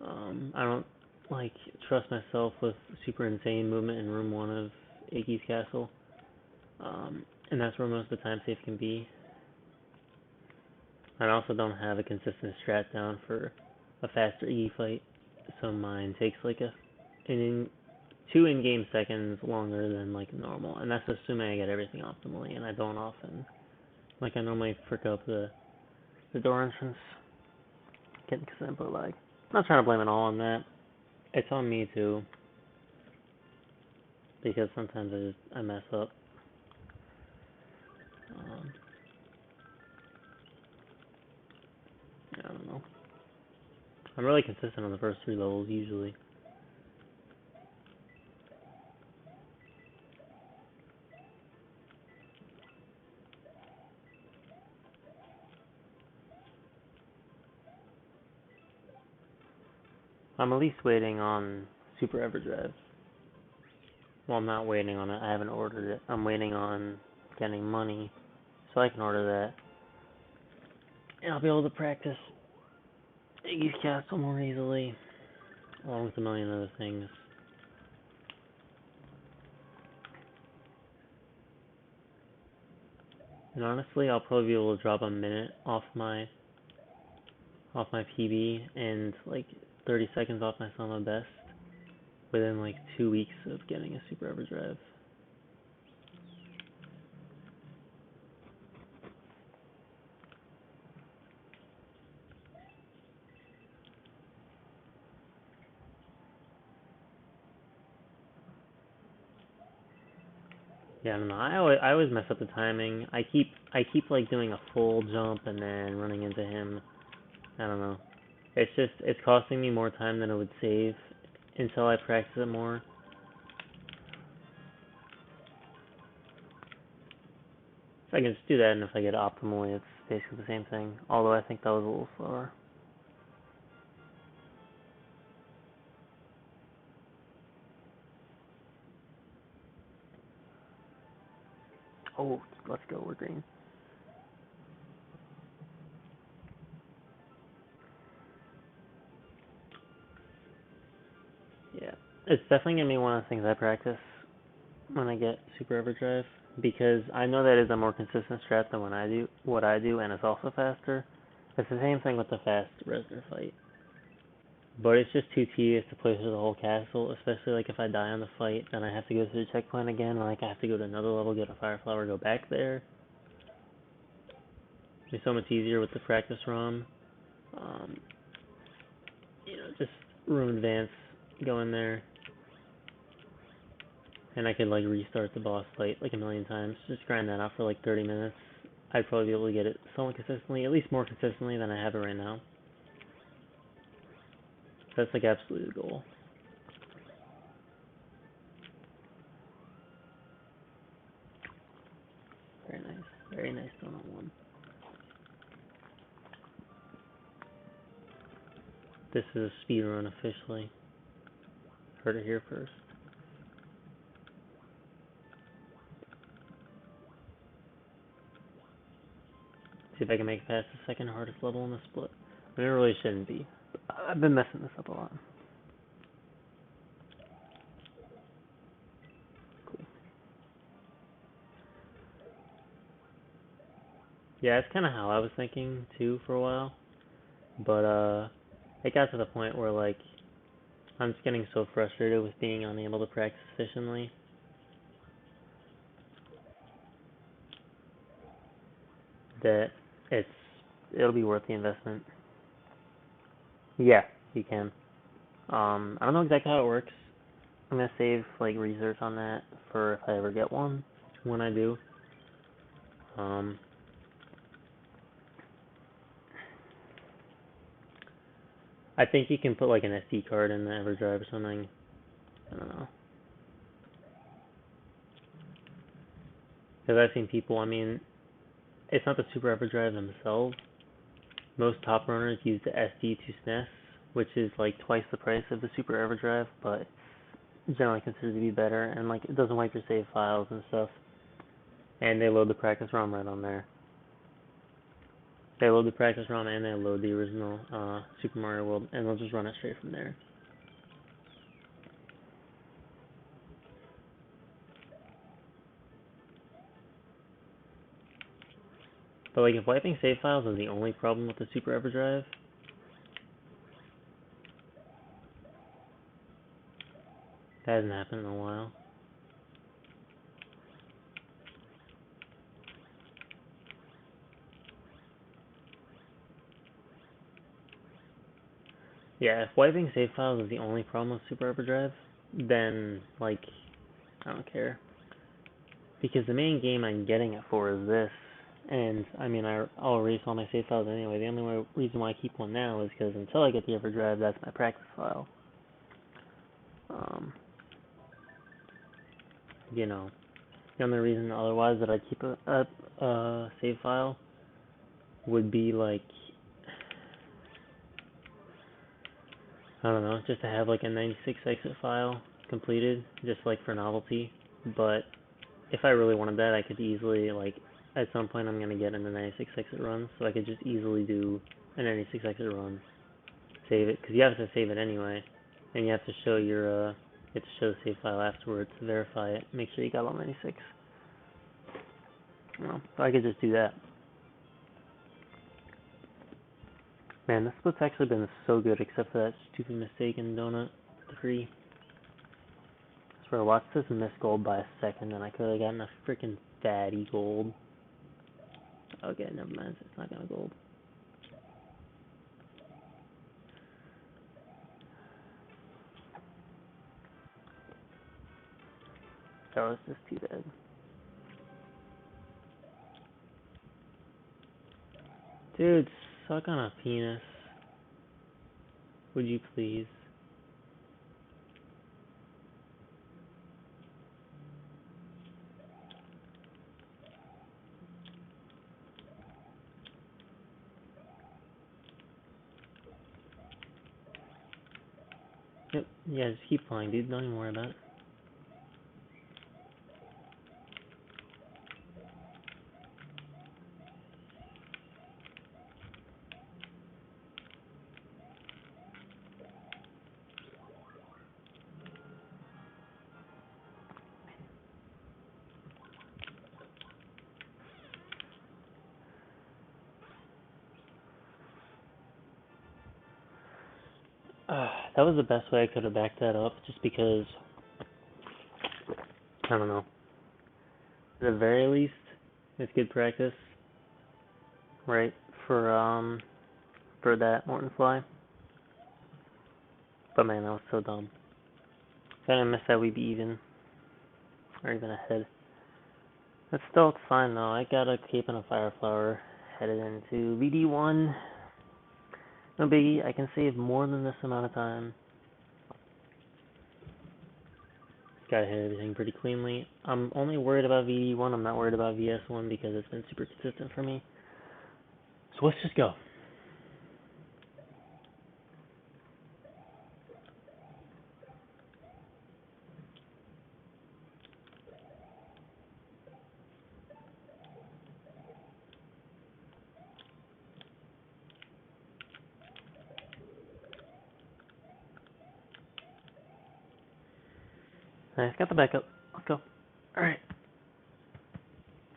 I don't like trust myself with super insane movement in room 1 of Iggy's castle. And that's where most of the time save can be. I also don't have a consistent strat down for a faster Iggy fight, so mine takes like 2 in-game seconds longer than like normal, and that's assuming I get everything optimally, and I don't often. Like I normally frick up the door entrance, getting because input lag. I'm not trying to blame it all on that. It's on me too, because sometimes I mess up. I don't know. I'm really consistent on the first 3 levels usually. I'm at least waiting on Super Everdrive. Well, I'm not waiting on it. I haven't ordered it. I'm waiting on getting money so I can order that. And I'll be able to practice Iggy's Castle more easily, along with a million other things. And honestly, I'll probably be able to drop a minute off my PB and like 30 seconds off my solo best within like 2 weeks of getting a Super Everdrive. Yeah, I don't know. I always mess up the timing. I keep like doing a full jump and then running into him. I don't know. It's costing me more time than it would save until I practice it more. If I can just do that, and if I get it optimally, it's basically the same thing. Although I think that was a little slower. Oh, let's go. We're green. Yeah, it's definitely gonna be one of the things I practice when I get Super Everdrive, because I know that is a more consistent strat than what I do, and it's also faster. It's the same thing with the fast Reznor fight. But it's just too tedious to play through the whole castle, especially like if I die on the fight, then I have to go through the checkpoint again, like I have to go to another level, get a fire flower, go back there. It's so much easier with the practice ROM. Um, just room advance, go in there, and I could like restart the boss fight like a million times. Just grind that out for like 30 minutes. I'd probably be able to get it somewhat consistently, at least more consistently than I have it right now. That's like absolutely the goal. Very nice donut one. This is a speedrun officially. Heard it here first. See if I can make it past the second hardest level in the split. I mean, it really shouldn't be. I've been messing this up a lot. Cool. Yeah, it's kind of how I was thinking too for a while. But it got to the point where like I'm just getting so frustrated with being unable to practice efficiently that it'll be worth the investment. Yeah, you can. I don't know exactly how it works. I'm gonna save like research on that for if I ever get one. When I do, um, I think you can put like an SD card in the EverDrive or something. I don't know. Because I've seen people. I mean, it's not the Super EverDrive themselves. Most top runners use the SD to SNES, which is like twice the price of the Super EverDrive, but it's generally considered to be better, and like it doesn't wipe your save files and stuff. And they load the practice ROM right on there. They load the practice ROM and they load the original Super Mario World, and they'll just run it straight from there. But like if wiping save files is the only problem with the Super EverDrive, that hasn't happened in a while. Yeah, if wiping save files is the only problem with Super EverDrive, then like I don't care. Because the main game I'm getting it for is this, and I mean I'll erase all my save files anyway. The only reason why I keep one now is because until I get the EverDrive, that's my practice file. Um, you know, the only reason otherwise that I keep a save file would be like, I don't know, just to have like a 96 exit file completed, just like for novelty. But if I really wanted that, I could easily, like, at some point I'm going to get into 96 exit run, so I could just easily do a 96 exit run, save it, because you have to save it anyway, and you have to show your, you have to show the save file afterwards, verify it, make sure you got all 96. Well, so I could just do that. Man, this split's actually been so good, except for that stupid mistake in Donut 3. I swear, watch this miss gold by a second, and I could have gotten a freaking fatty gold. Okay, never mind, it's not gonna gold. That was just too bad. Dude, suck on a penis. Would you please? Yep, yeah, just keep flying, dude. Don't even worry about it. That was the best way I could have backed that up, just because, I don't know. At the very least, it's good practice, right, for that Morton fly. But man, that was so dumb. If I didn't miss that, we'd be even, or even ahead. But still, it's fine though. I got a cape and a fire flower headed into VD1. No biggie, I can save more than this amount of time. Gotta hit everything pretty cleanly. I'm only worried about VD1, I'm not worried about VS1 because it's been super consistent for me. So let's just go. Nice, got the backup. Let's go. Alright.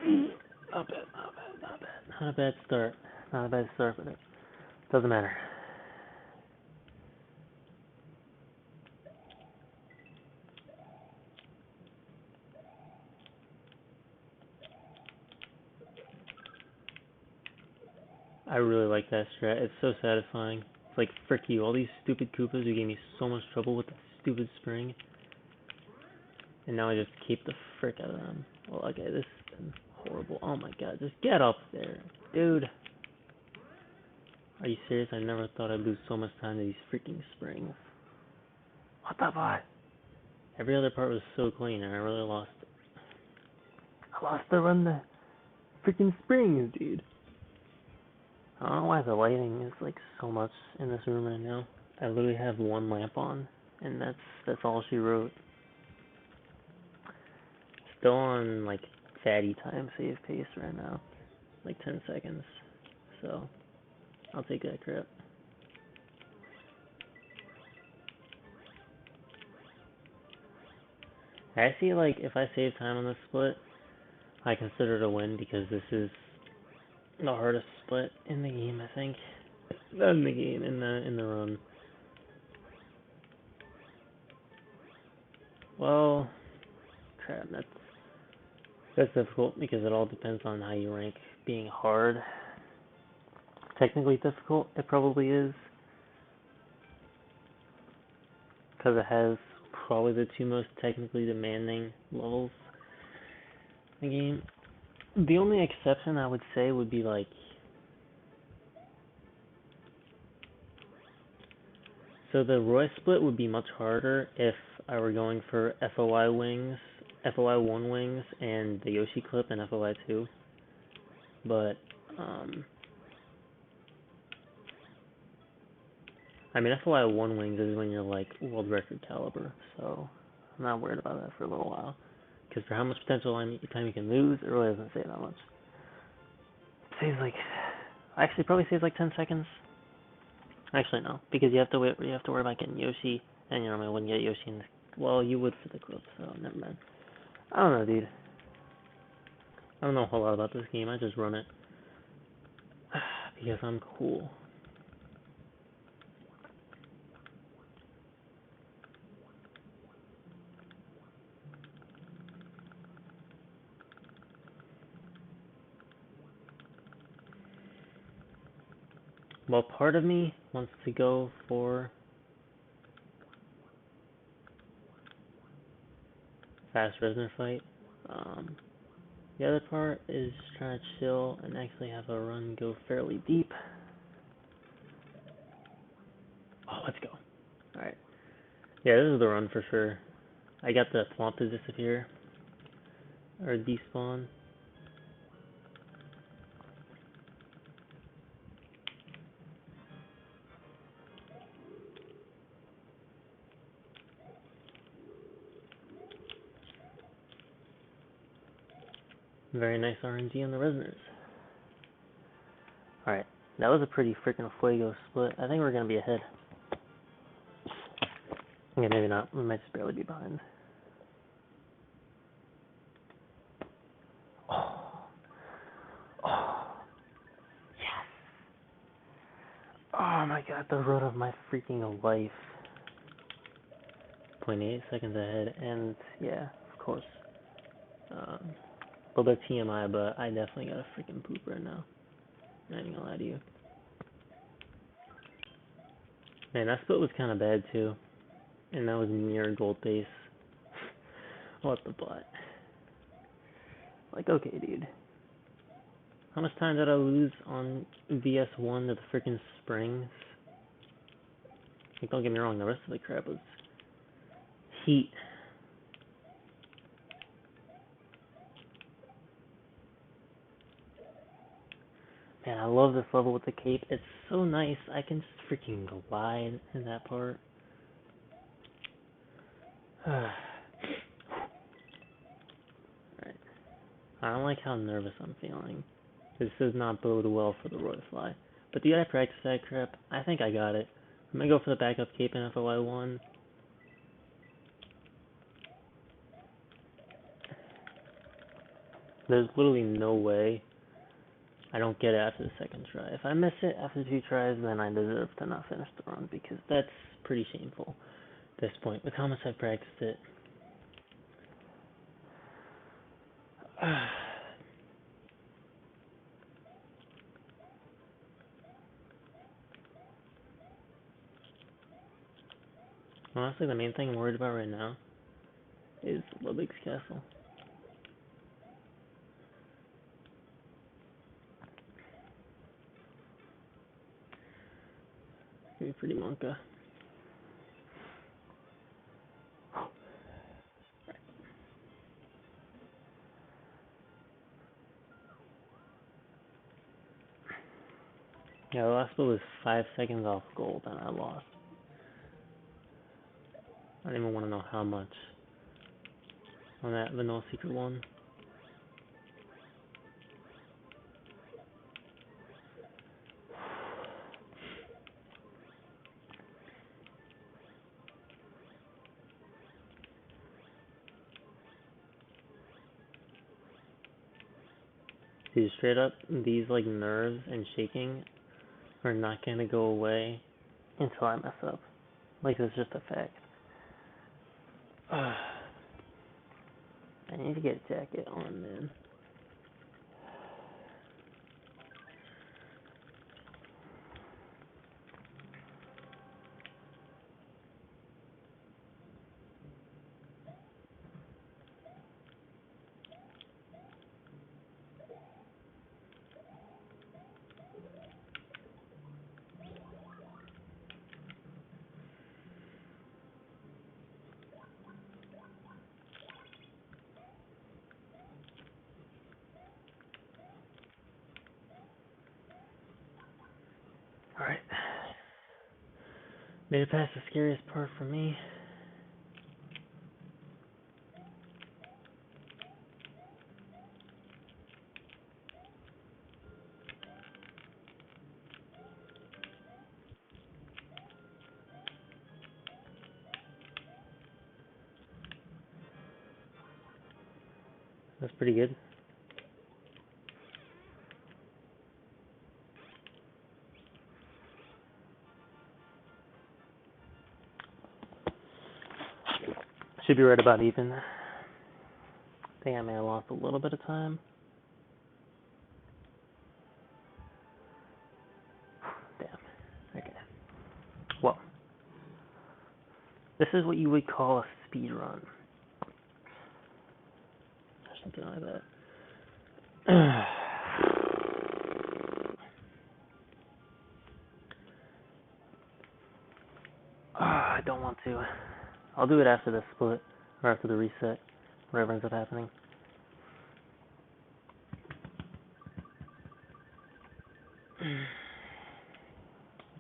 Not bad, not bad, not bad. Not a bad start. Not a bad start, but it doesn't matter. I really like that strat. It's so satisfying. It's like, frick you, all these stupid Koopas who gave me so much trouble with that stupid spring. And now I just keep the frick out of them. Well, okay, this has been horrible. Oh my god, just get up there. Dude. Are you serious? I never thought I'd lose so much time to these freaking springs. What the fuck? Every other part was so clean and I really lost it. I lost the run the freaking springs, dude. I don't know why the lighting is like so much in this room right now. I literally have one lamp on and that's all she wrote. Still on like fatty time save pace right now. Like 10 seconds. So I'll take that crap. I see like if I save time on this split, I consider it a win because this is the hardest split in the game, I think. Not in the game, in the run. Well, crap, that's difficult because it all depends on how you rank being hard. Technically difficult, it probably is. Because it has probably the two most technically demanding levels in the game. The only exception I would say would be like, so the Roy split would be much harder if I were going for FOI wings, FOI 1 wings, and the Yoshi clip and FOI 2. But, I mean, FOI 1 wings is when you're like world record caliber, so I'm not worried about that for a little while. Because for how much potential time you can lose, it really doesn't say that much. It saves like, actually probably saves like 10 seconds. Actually no, because you have to wait. You have to worry about getting Yoshi, and you normally wouldn't get Yoshi in the, well, you would for the clip, so never mind. I don't know, dude. I don't know a whole lot about this game. I just run it because I'm cool. Well, part of me wants to go for fast prisoner fight. The other part is trying to chill and actually have a run go fairly deep. Oh, let's go. Alright. Yeah, this is the run for sure. I got the swamp to disappear. Or despawn. Very nice RNG on the resonators. Alright, that was a pretty freaking fuego split. I think we're gonna be ahead. Okay, maybe not. We might just barely be behind. Oh. Oh. Yes. Oh my god, the road of my freaking life. 0.8 seconds ahead, and yeah, of course. Well, they're TMI, but I definitely got a freaking poop right now. Not even gonna lie to you. Man, that split was kind of bad too. And that was near gold base. What the butt? Like, okay, dude. How much time did I lose on VS1 to the freaking springs? Like, don't get me wrong, the rest of the crap was heat. Man, I love this level with the cape. It's so nice. I can just freaking glide in that part. Alright. I don't like how nervous I'm feeling. This does not bode well for the Roy Fly. But did I practice that crap? I think I got it. I'm gonna go for the backup cape in FOI1. There's literally no way I don't get it after the second try. If I miss it after 2 tries, then I deserve to not finish the run, because that's pretty shameful at this point, with how much I've practiced it. honestly, the main thing I'm worried about right now is Ludwig's castle. It's gonna be pretty monka. Yeah, the last split was 5 seconds off gold, and I lost. I don't even want to know how much on that vanilla secret one. Dude, straight up, these like nerves and shaking are not gonna go away until I mess up. Like, it's just a fact. I need to get a jacket on, man. Alright. Made it past the scariest part for me. That's pretty good. Should be right about even. I think I may have lost a little bit of time. Damn. Okay. Well, this is what you would call a speed run. Or something like that. I don't want to. I'll do it after the split, or after the reset, whatever ends up happening.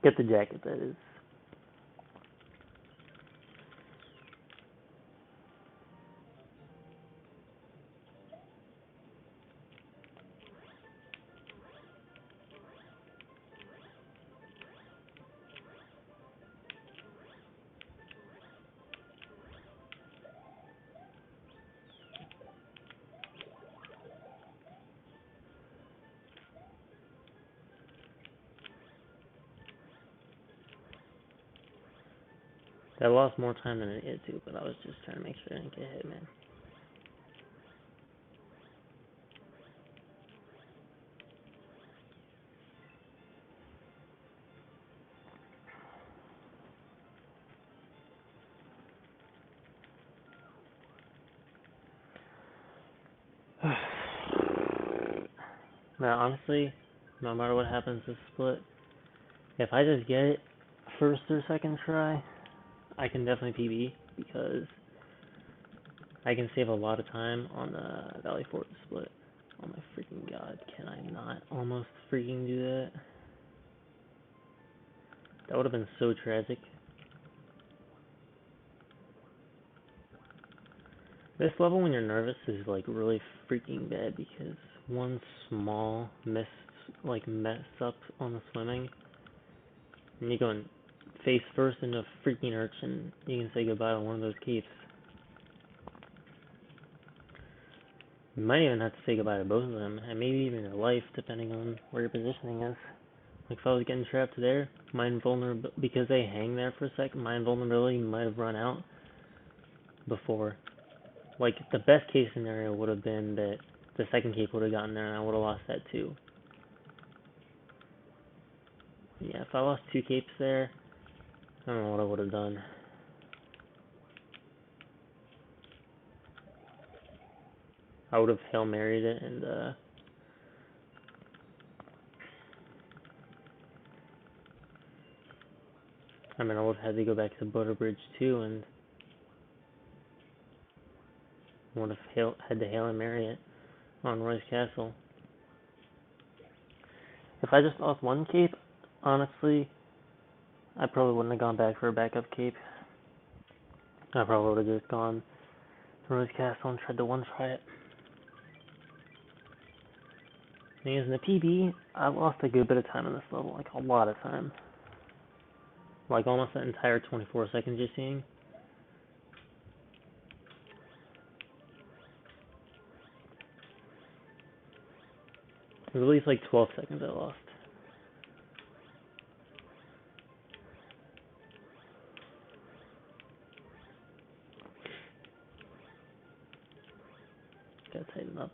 Get the jacket, that is. I lost more time than I needed to, but I was just trying to make sure I didn't get hit, man. Now, honestly, no matter what happens this split, if I just get it first or second try, I can definitely PB, because I can save a lot of time on the Valley Fort split. Oh my freaking god, can I not almost freaking do that? That would have been so tragic. This level, when you're nervous, is like really freaking bad, because one small mess up on the swimming, and you're going face first into a freaking urchin, you can say goodbye to one of those capes. You might even have to say goodbye to both of them, and maybe even your life, depending on where your positioning is. Like, if I was getting trapped there, my invulnerability, because they hang there for a second, my invulnerability might have run out before. Like, the best case scenario would have been that the second cape would have gotten there and I would have lost that too. Yeah, if I lost two capes there, I don't know what I would have done. I would have Hail Married it, and I mean, I would have had to go back to Butterbridge too, and would have had to Hail Mary it on Roy's Castle. If I just lost one cape, honestly, I probably wouldn't have gone back for a backup cape. I probably would have just gone to Roy's Castle and tried to one-try it. Thing is, in the PB, I lost a good bit of time in this level, like a lot of time. Like almost that entire 24 seconds you're seeing. It was at least like 12 seconds I lost. Gotta tighten up.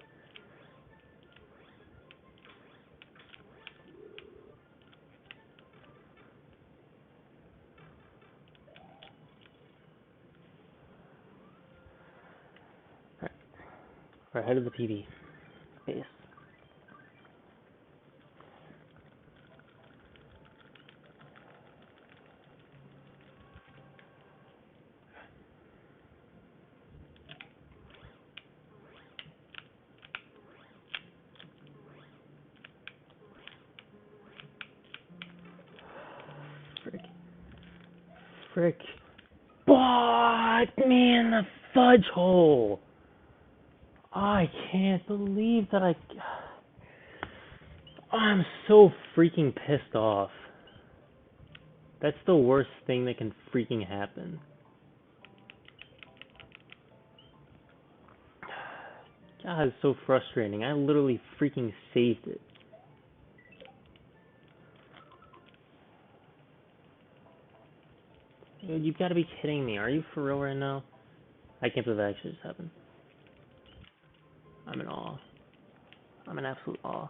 Alright, we're ahead of the PB base. Frick. But me in the fudge hole! I can't believe that I'm so freaking pissed off. That's the worst thing that can freaking happen. God, it's so frustrating. I literally freaking saved it. Dude, you've got to be kidding me. Are you for real right now? I can't believe that actually just happened. I'm in awe. I'm in absolute awe.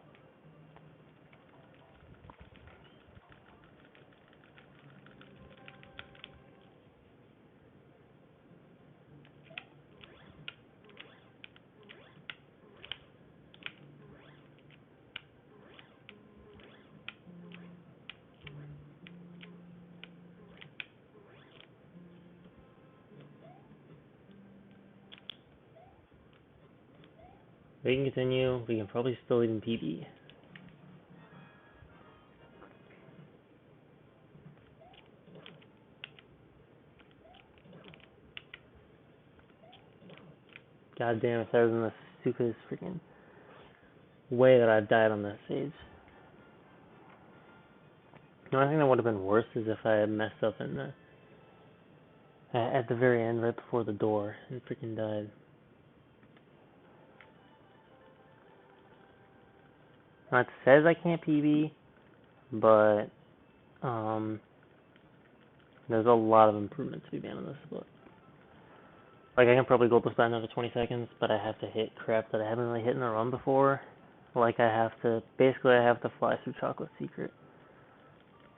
We can continue. We can probably still even PB. God damn, if that was in the stupidest freaking way that I've died on that stage. The only thing that would have been worse is if I had messed up in the at the very end, right before the door, and freaking died. Now it says I can't PB, but there's a lot of improvement to be made on this book. Like, I can probably go plus by another 20 seconds, but I have to hit crap that I haven't really hit in a run before. Like, basically I have to fly through Chocolate Secret.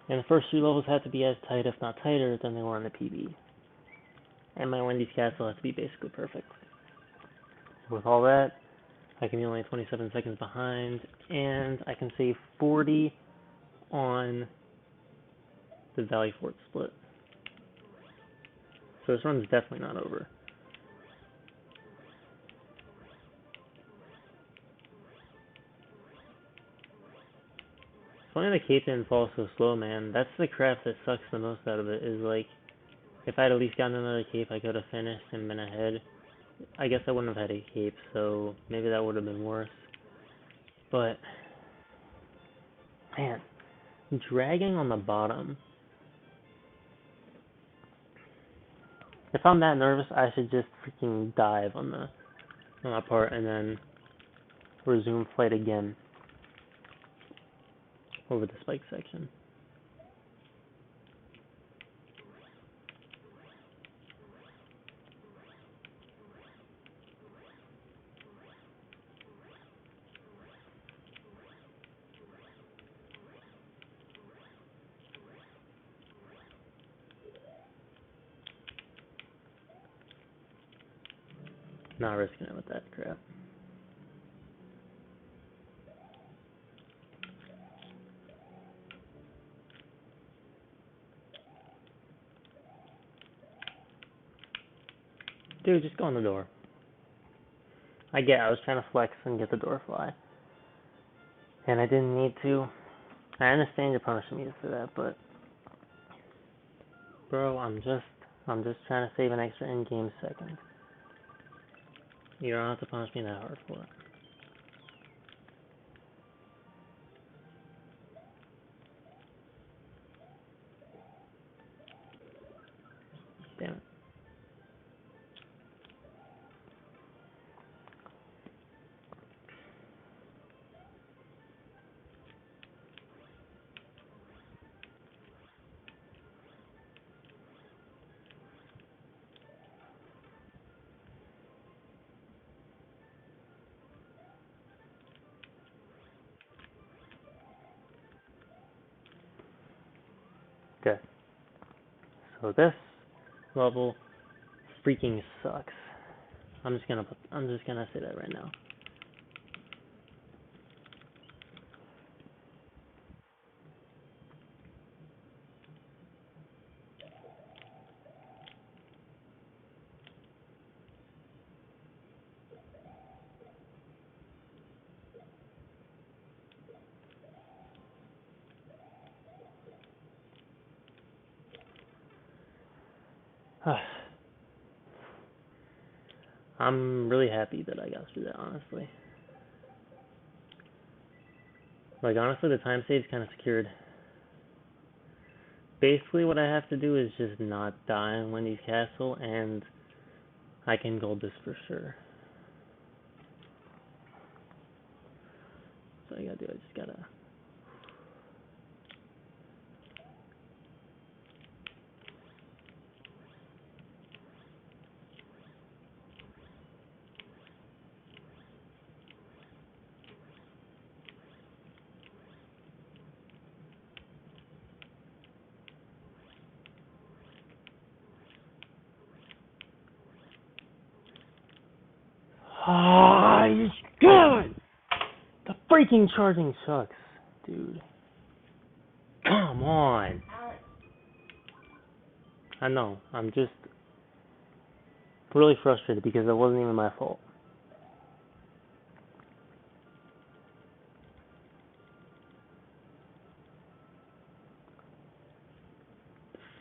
And the first 3 levels have to be as tight, if not tighter, than they were in the PB. And my Wendy's Castle has to be basically perfect. With all that, I can be only 27 seconds behind, and I can save 40 on the Valley Fort split. So this run's definitely not over. Funny the cape didn't fall so slow, man. That's the crap that sucks the most out of it, is like, if I'd at least gotten another cape, I could have finished and been ahead. I guess I wouldn't have had a cape, so maybe that would have been worse. But, man, dragging on the bottom. If I'm that nervous, I should just freaking dive on that part and then resume flight again over the spike section. Not risking it with that crap. Dude, just go in the door. I was trying to flex and get the door fly. And I didn't need to. I understand you're punishing me for that, but... Bro, I'm just trying to save an extra in-game second. You don't have to punish me that hard for it. Damn it. Okay. So this level freaking sucks. I'm just gonna say that right now. I'm really happy that I got through that, honestly. Like, honestly, the time save's kind of secured. Basically, what I have to do is just not die in Wendy's Castle, and I can gold this for sure. So I just gotta... Oh, God! The freaking charging sucks, dude. Come on. Alex. I know. I'm just really frustrated because it wasn't even my fault.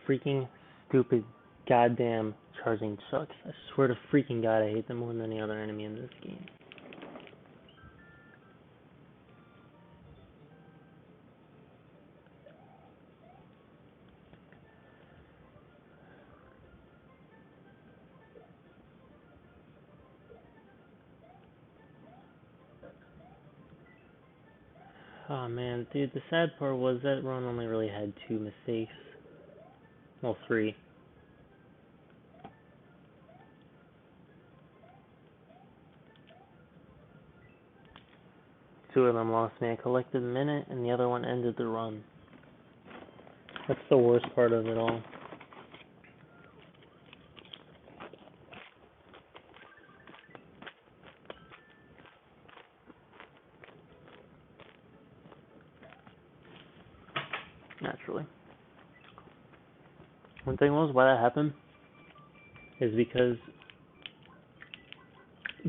Freaking stupid goddamn charging sucks. I swear to freaking God, I hate them more than any other enemy in this game. Oh man, dude, the sad part was that run only really had 2 mistakes. Well, 3. Two of them lost me a collective minute, and the other one ended the run. That's the worst part of it all. Naturally. One thing was, why that happened is because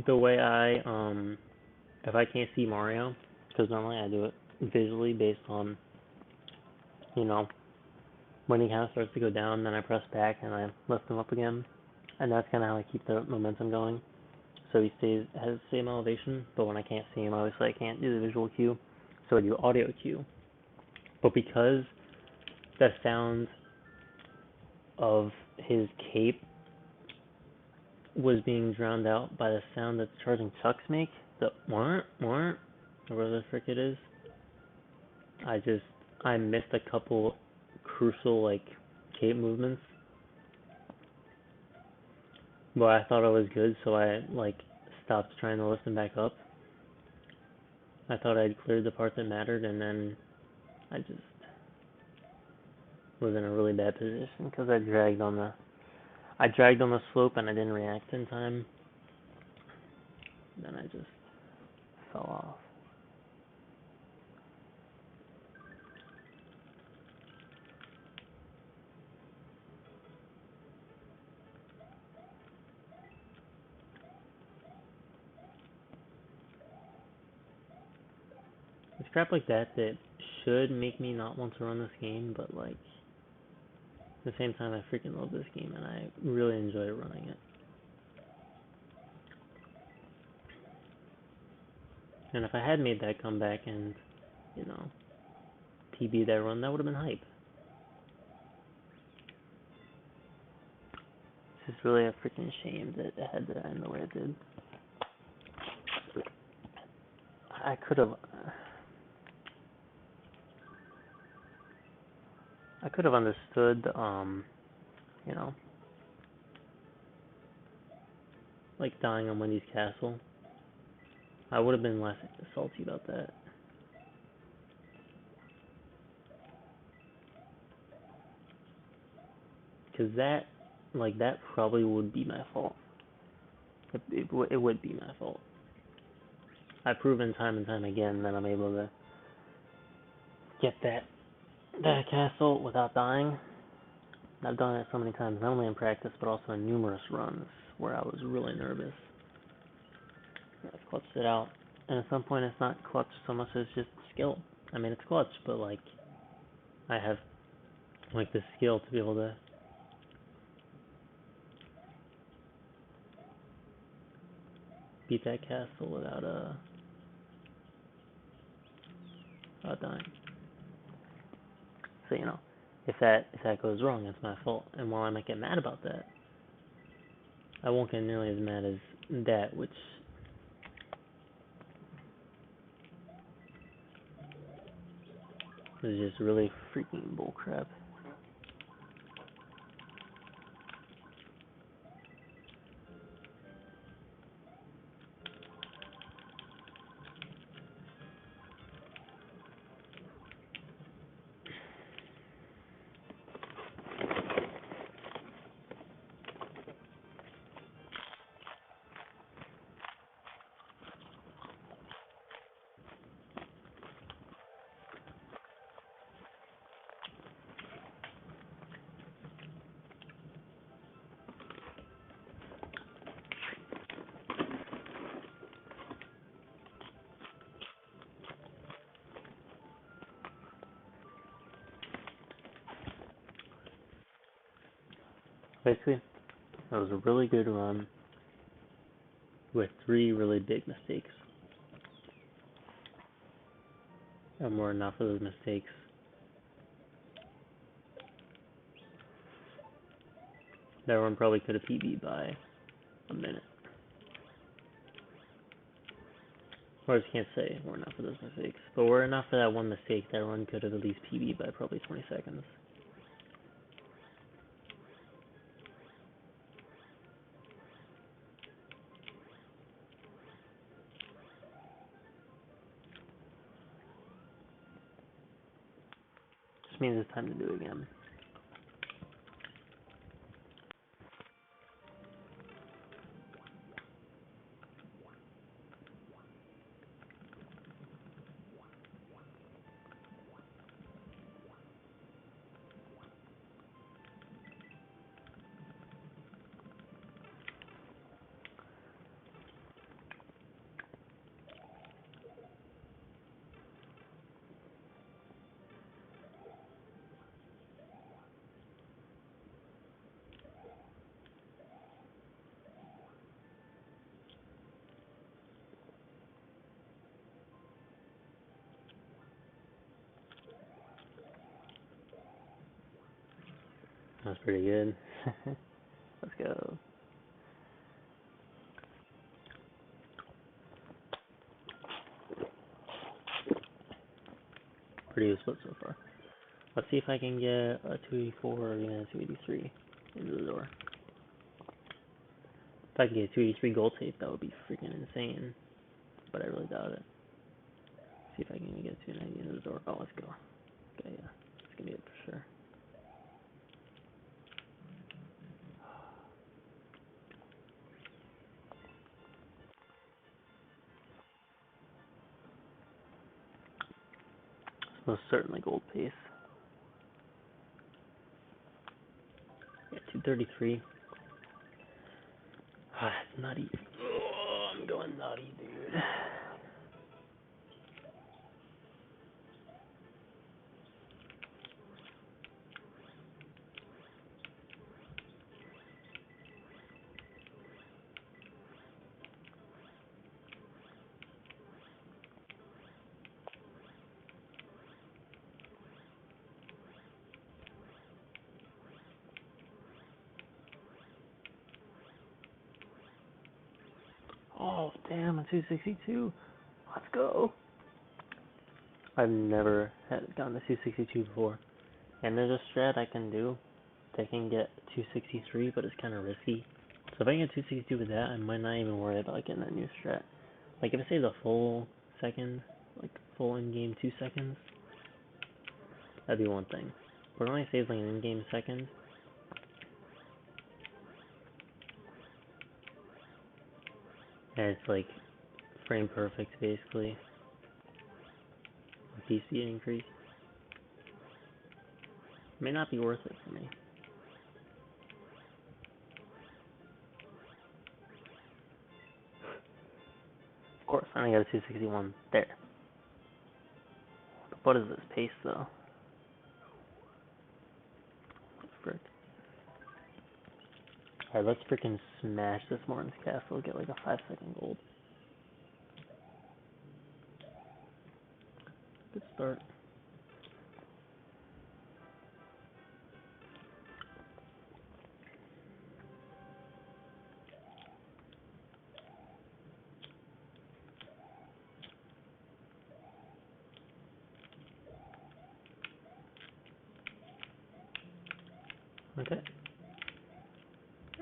the way if I can't see Mario, because normally I do it visually based on, when he kind of starts to go down, then I press back and I lift him up again. And that's kind of how I keep the momentum going. So he has the same elevation, but when I can't see him, obviously I can't do the visual cue. So I do audio cue. But because the sound of his cape was being drowned out by the sound that the charging chucks make, the warrant, or whatever the frick it is, I missed a couple crucial, cape movements. But I thought I was good, so I, stopped trying to lift him back up. I thought I'd cleared the part that mattered, and then I just was in a really bad position because I dragged on the slope and I didn't react in time. Then I just fell off. crap like that should make me not want to run this game, but like at the same time I freaking love this game and I really enjoy running it. And if I had made that comeback and, you know, PB that run, that would have been hype. It's just really a freaking shame that it had to end the way it did. I could have understood, you know, like dying on Wendy's Castle. I would have been less salty about that. Because that probably would be my fault. It would be my fault. I've proven time and time again that I'm able to get that castle without dying. I've done it so many times, not only in practice, but also in numerous runs where I was really nervous. I've clutched it out. And at some point it's not clutch so much as just skill. I mean, it's clutch, but like, I have like the skill to be able to beat that castle without dying. So, you know, if that goes wrong, it's my fault. And while I might get mad about that, I won't get nearly as mad as that, which is just really freaking bullcrap. Basically, that was a really good run with 3 really big mistakes. And were enough of those mistakes that one probably could have PB'd by a minute. Or I just can't say we're enough of those mistakes. But we're enough for that one mistake that one could have at least PB'd by probably 20 seconds. Just means it's time to do it again. That's pretty good. Let's go. Pretty good split so far. Let's see if I can get a 284 or even a 283 into the door. If I can get a 283 gold tape, that would be freaking insane. But I really doubt it. See if I can even get a 290 into the door. Oh, let's go. Okay, yeah. It's gonna be it for sure. It's most certainly gold pace. Yeah, 233. Ah, it's nutty. Oh, I'm going nutty, dude. Oh, damn, a 262. Let's go. I've never gotten a 262 before. And there's a strat I can do that can get 263, but it's kind of risky. So if I can get 262 with that, I might not even worry about getting that new strat. Like if it saves a full second, like full in-game 2 seconds, that'd be one thing. But it only saves like an in-game second. And it's like frame perfect basically. PC increase. May not be worth it for me. Of course, I only got a 261 there. What is this pace though? Frick. Alright, let's freaking smash this Morton's Castle, get like a 5-second gold. Good start. Okay.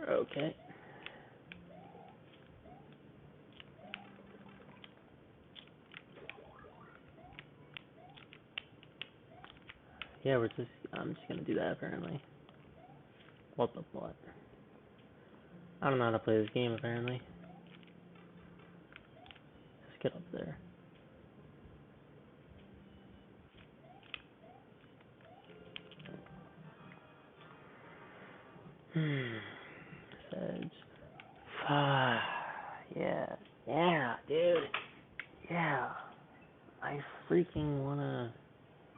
Okay. Yeah, I'm just gonna do that apparently. What the what? I don't know how to play this game apparently. Just get up there. Sedge. Yeah. Yeah, dude. Yeah. I freaking wanna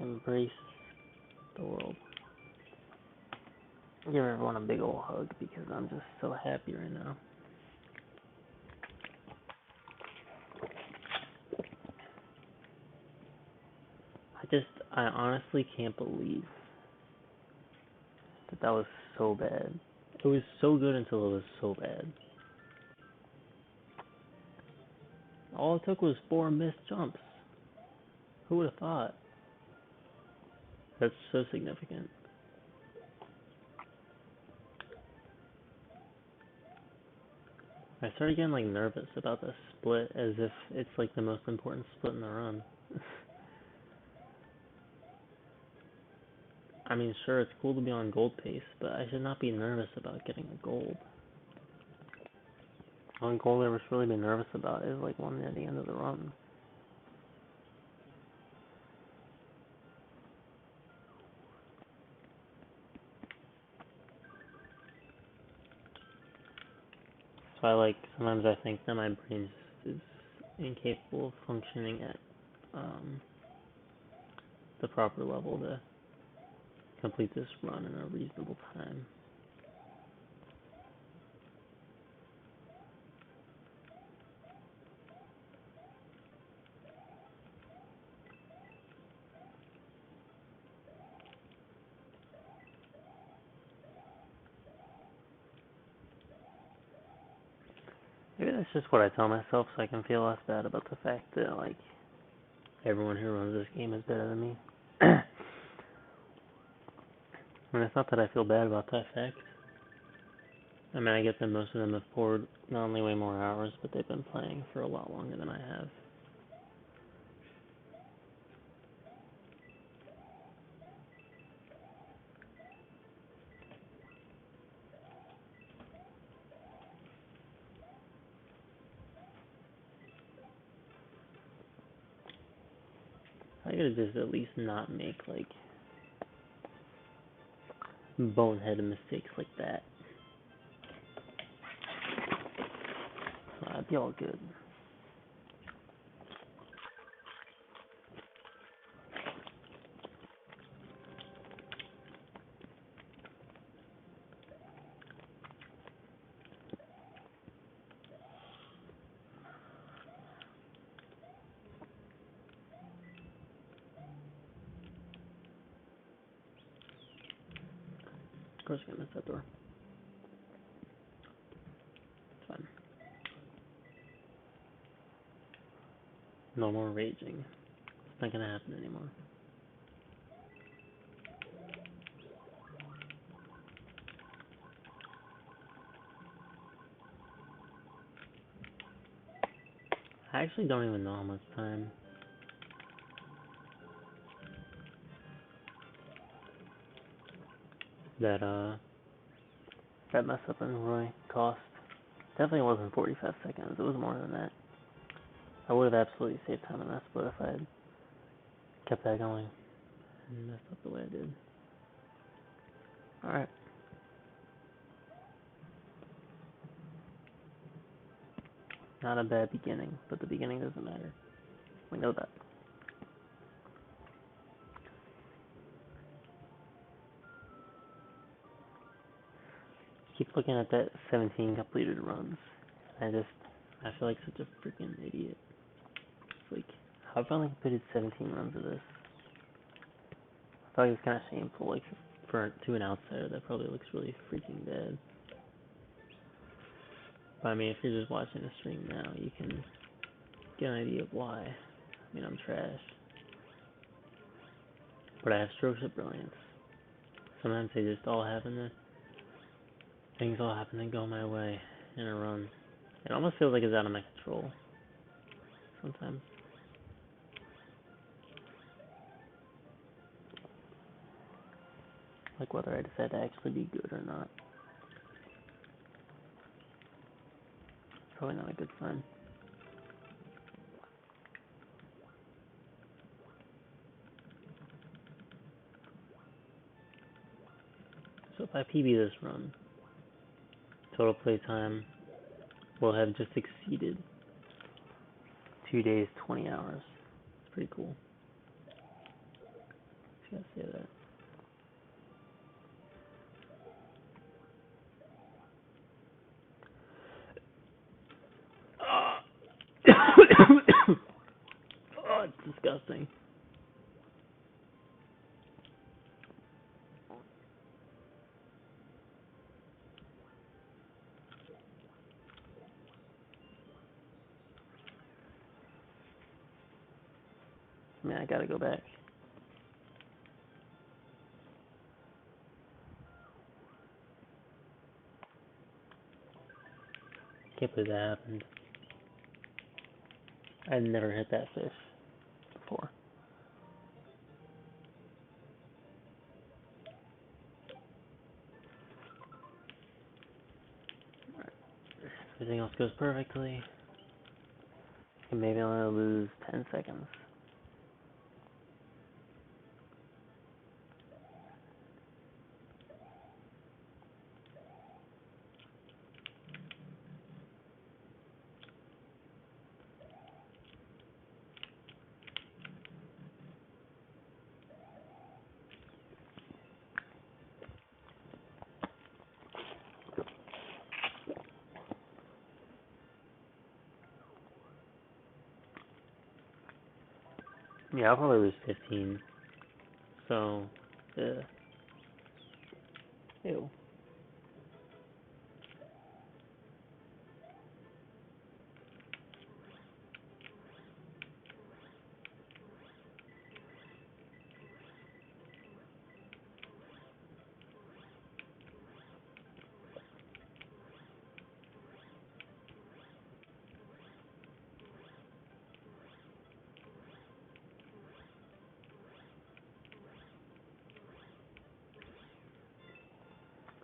embrace the world. Give everyone a big old hug because I'm just so happy right now. I honestly can't believe that was so bad. It was so good until it was so bad. All it took was 4 missed jumps. Who would have thought? That's so significant. I started getting like nervous about the split as if it's like the most important split in the run. I mean, sure, it's cool to be on gold pace, but I should not be nervous about getting a gold. The only gold I ever really been nervous about is like one at the end of the run. So sometimes I think that my brain is incapable of functioning at the proper level to complete this run in a reasonable time. Maybe that's just what I tell myself so I can feel less bad about the fact that, like, everyone who runs this game is better than me. And it's not that I feel bad about that fact. I mean, I get that most of them have poured not only way more hours, but they've been playing for a lot longer than I have. I gotta just at least not make, like, boneheaded mistakes like that. So I'd be all good. Of course, I'm gonna miss that door. It's fine. No more raging. It's not gonna happen anymore. I actually don't even know how much time that mess up in Roy cost. Definitely wasn't 45 seconds. It was more than that. I would have absolutely saved time in that split if I had kept that going and messed up the way I did. Alright. Not a bad beginning, but the beginning doesn't matter. We know that. Keep looking at that 17 completed runs. I feel like such a freaking idiot. It's like, how have I only completed 17 runs of this? I thought it was kind of shameful, like, to an outsider, that probably looks really freaking bad. But I mean, if you're just watching the stream now, you can get an idea of why. I mean, I'm trash. But I have strokes of brilliance. Sometimes they just all happen to, things all happen to go my way in a run. It almost feels like it's out of my control sometimes. Like whether I decide to actually be good or not. Probably not a good sign. So if I PB this run, total playtime will have just exceeded 2 days, 20 hours. It's pretty cool. Just gotta say that. Oh, it's disgusting. I mean, I gotta go back. Can't believe that happened. I'd never hit that fish before. Alright. Everything else goes perfectly. And maybe I'm gonna lose 10 seconds. Yeah, I'll probably lose 15. So, ew.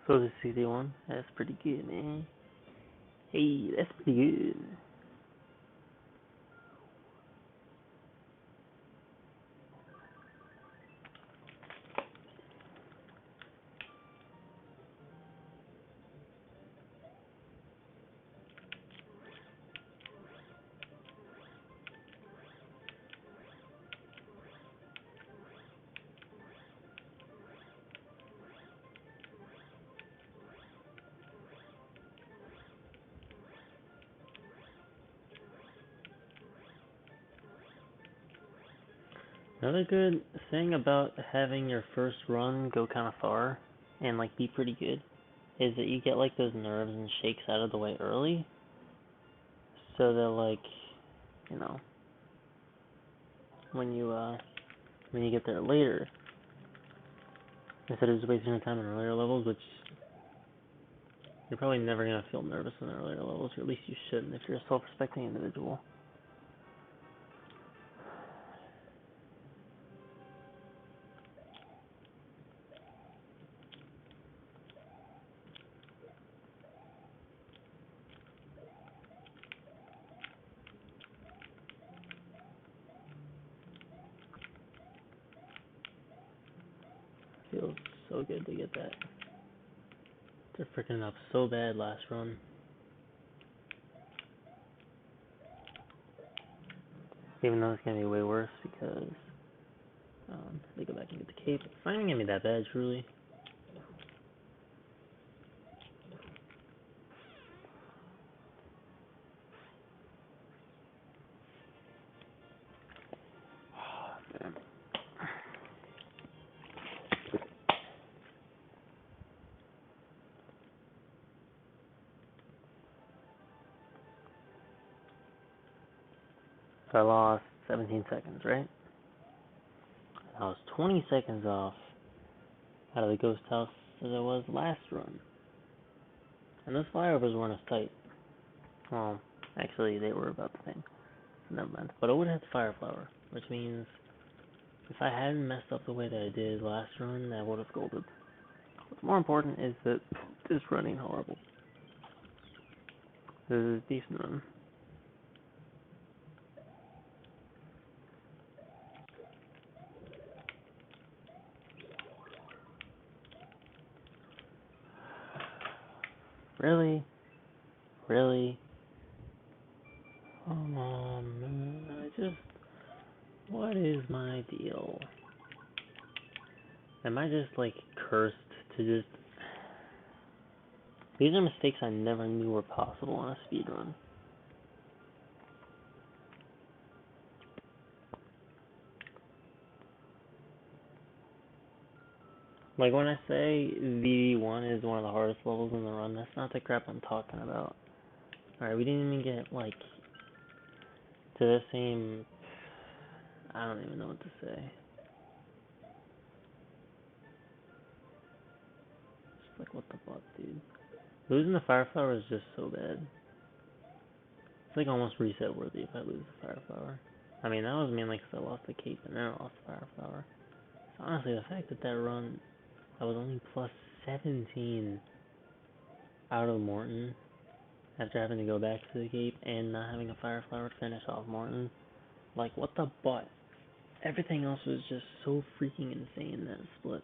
So the 61, that's pretty good, man. Hey, that's pretty good. Another good thing about having your first run go kind of far and like be pretty good is that you get like those nerves and shakes out of the way early, so that like, you know, when you get there later. Instead of just wasting your time in earlier levels, which you're probably never gonna feel nervous in the earlier levels, or at least you shouldn't if you're a self-respecting individual. Feels so good to get that. They're freaking up so bad last run. Even though it's gonna be way worse because they go back and get the cape. It's not even gonna be that bad, truly. Oh, man. So I lost 17 seconds, right? I was 20 seconds off out of the ghost house as I was last run. And those flyovers weren't as tight. Well, actually, they were about the same. So never mind. But I would have had the fire flower, which means if I hadn't messed up the way that I did last run, I would have golded. What's more important is that this run ain't horrible. This is a decent run. Really? Really? What is my deal? Am I just, like, cursed to just... These are mistakes I never knew were possible on a speedrun. Like, when I say VV1 is one of the hardest levels in the run, that's not the crap I'm talking about. Alright, we didn't even get, like, to the same... I don't even know what to say. Just like, what the fuck, dude? Losing the fire flower is just so bad. It's like almost reset worthy if I lose the fire flower. I mean, that was mainly because I lost the cape and then I lost the fire flower. So honestly, the fact that run, I was only plus 17 out of Morton after having to go back to the cape and not having a fire flower to finish off Morton. Like, what the butt? Everything else was just so freaking insane that split.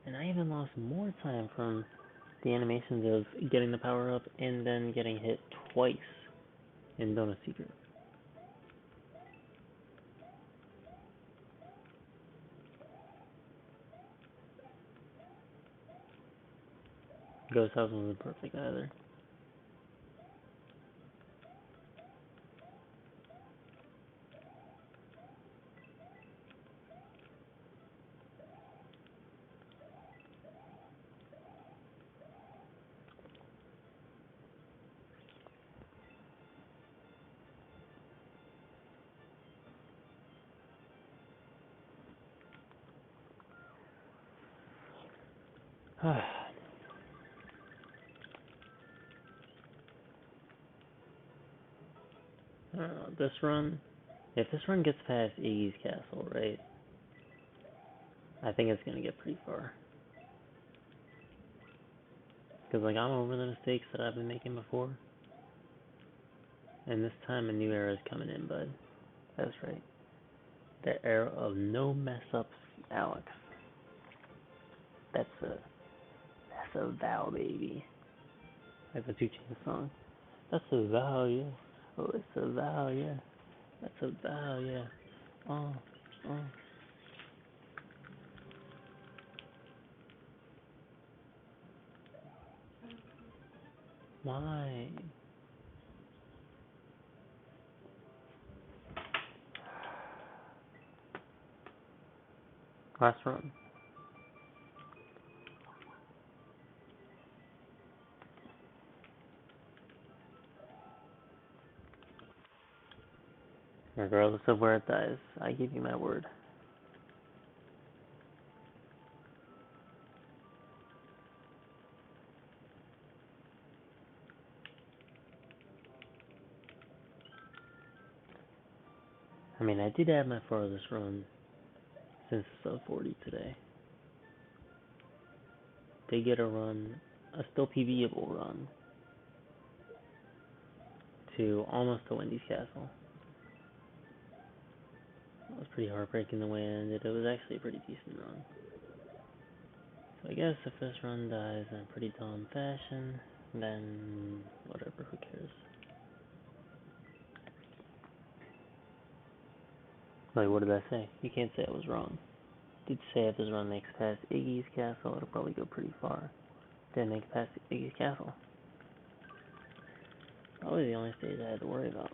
And I even lost more time from the animations of getting the power up and then getting hit twice in Donut Secret. Ghost House wasn't perfect either. I don't know, this run, if this run gets past Iggy's Castle, right, I think it's going to get pretty far. Because, like, I'm over the mistakes that I've been making before. And this time a new era is coming in, bud. That's right. The era of no mess-ups, Alex. That's a vow, baby. That's a 2 Chainz song. That's a vow, yeah. Oh, it's a vow, yeah. That's a vow, yeah. Oh, oh. Why? Last run. Regardless of where it dies, I give you my word. I mean, I did have my farthest run since sub 40 today. Did get a run, a still PBable run, to almost to Wendy's Castle. It was pretty heartbreaking the way it ended. It was actually a pretty decent run. So I guess if this run dies in a pretty dumb fashion, then whatever, who cares? Like, what did I say? You can't say I was wrong. Did say if this run makes past Iggy's Castle, it'll probably go pretty far. Didn't make it past Iggy's Castle. Probably the only stage I had to worry about.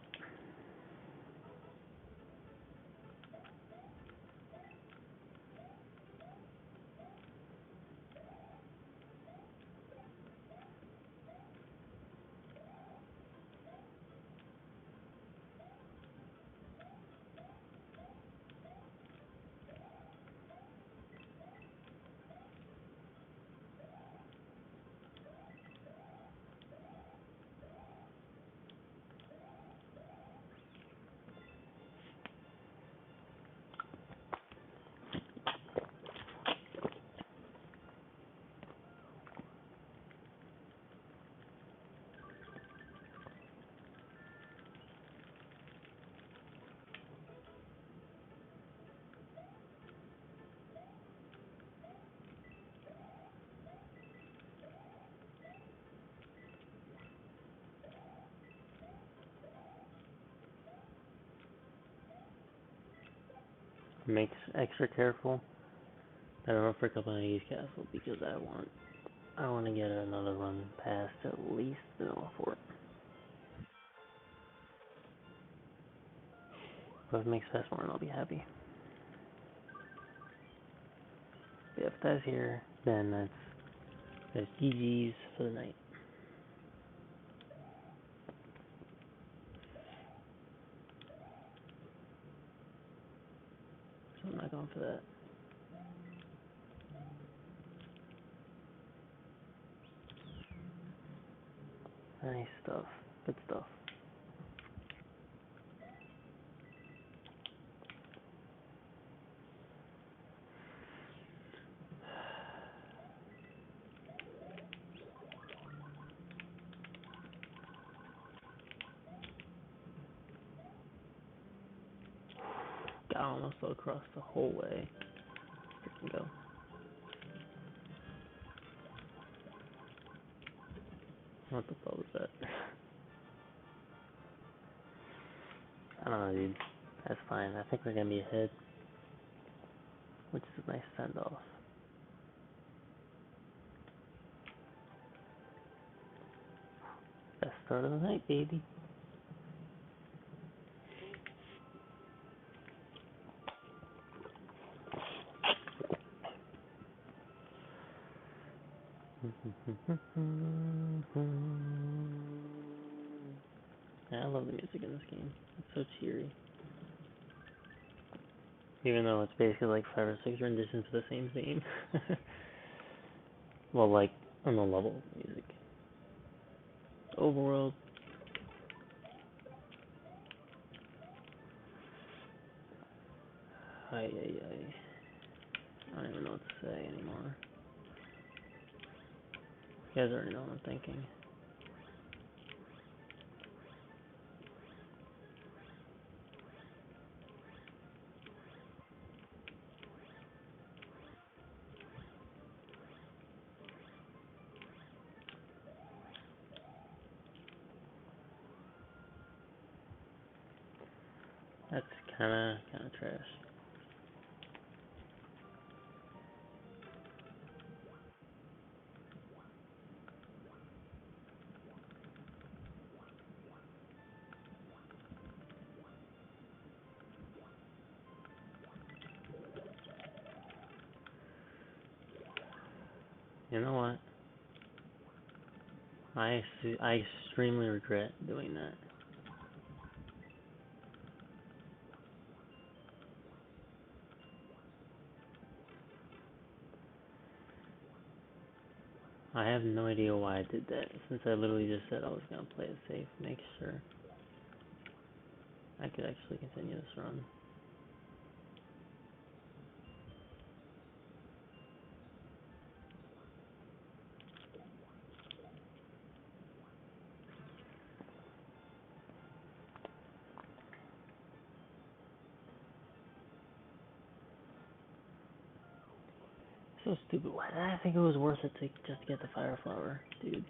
Makes extra careful that I don't frick up on Iggy's Castle because I want to get another run past at least the Vanilla Fort. But if it makes past more, I'll be happy. But if that's here, then that's GG's for the night. So I'm not going for that. Nice stuff. Good stuff. Got almost across the whole way. Freaking go. What the fuck was that? I don't know, dude. That's fine. I think we're gonna be ahead, which is a nice send-off. Best start of the night, baby. Yeah, I love the music in this game. It's so cheery. Even though it's basically like 5 or 6 renditions of the same theme. Well, like, on the level of music. Overworld. I don't even know what to say anymore. You guys already know what I'm thinking. That's kinda trash. You know what? I extremely regret doing that. I have no idea why I did that, since I literally just said I was gonna play it safe, make sure I could actually continue this run. So stupid. Why did I think it was worth it to just get the fire flower, dude?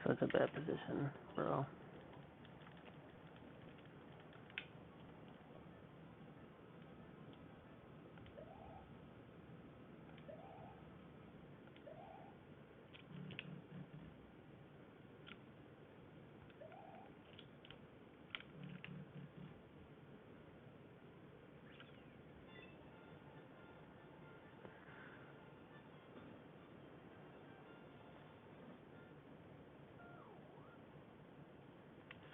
Such a bad position, bro.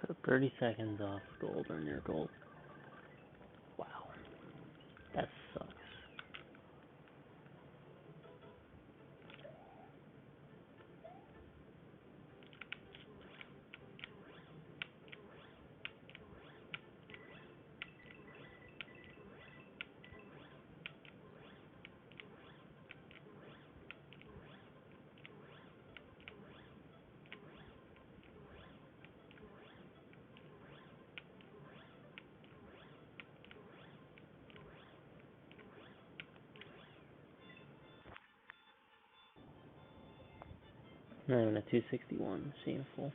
So 30 seconds off gold or near gold. Wow. That sucks. Not even a 261. Shameful.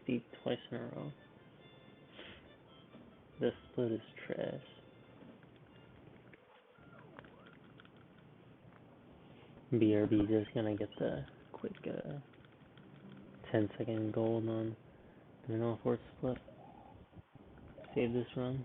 $260 twice in a row. This split is trash. BRB just gonna get the quick 10-second gold on the North Fort split. Save this run.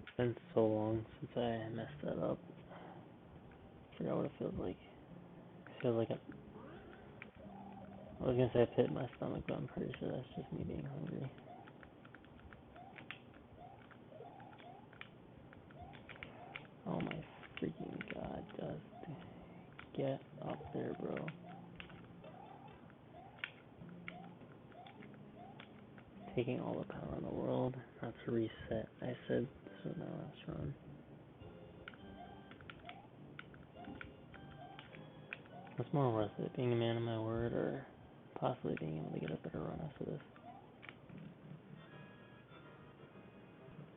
It's been so long since I messed that up. I forgot what it feels like. It feels like I was gonna say I pit my stomach, but I'm pretty sure that's just me being hungry. Oh my freaking god, just get up there, bro. Taking all the power in the world, not to reset. I said this was my last run. What's more worth it, being a man of my word or possibly being able to get a better run after this?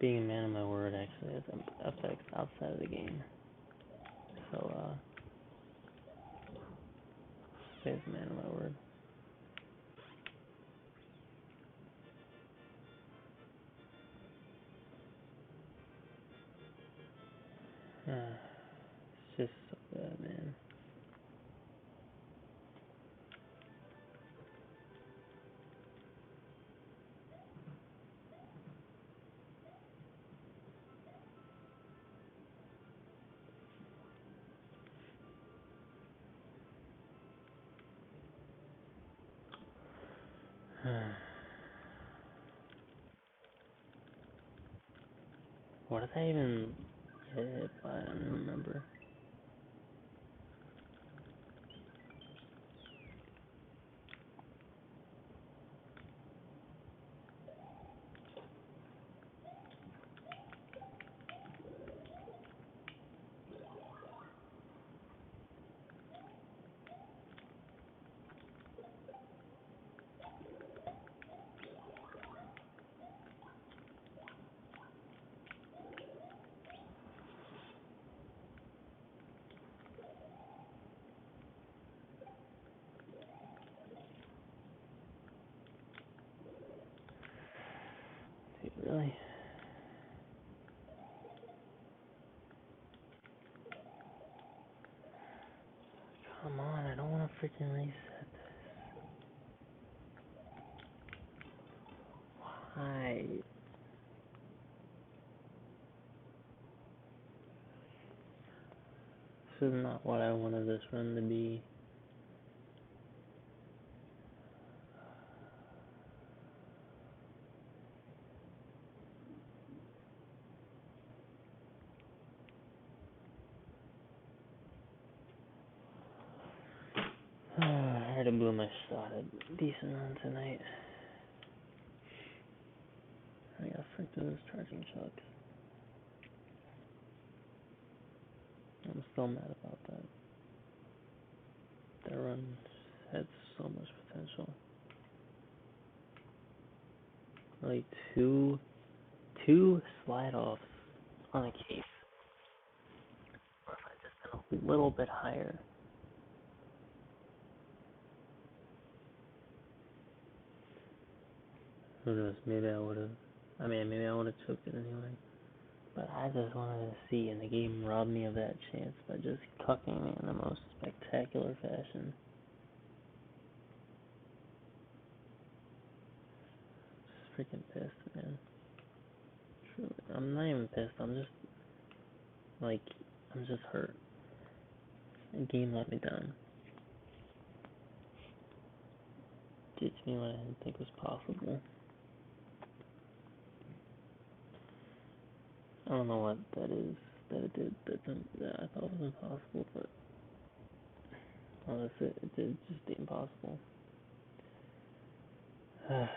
Being a man of my word actually has effects outside of the game. So, stay as a man of my word. It's just so bad, man. What did I even get hit by? I don't remember. Really? Come on, I don't want to freaking reset this. Why? This is not what I wanted this run to be. I already blew my shot at a decent run tonight. I got fricked with those charging chucks. I'm still mad about that. That run had so much potential. Like two slide offs on a case. Or if I just been a little bit higher. Who knows? Maybe I would have. Maybe I would have choked it anyway. But I just wanted to see, and the game robbed me of that chance by just cucking me in the most spectacular fashion. Just freaking pissed, man. Truly, I'm not even pissed. I'm just hurt. The game let me down. Did to me what I didn't think was possible. I don't know what that is that it did that I thought was impossible, but that's it. It did just the impossible. I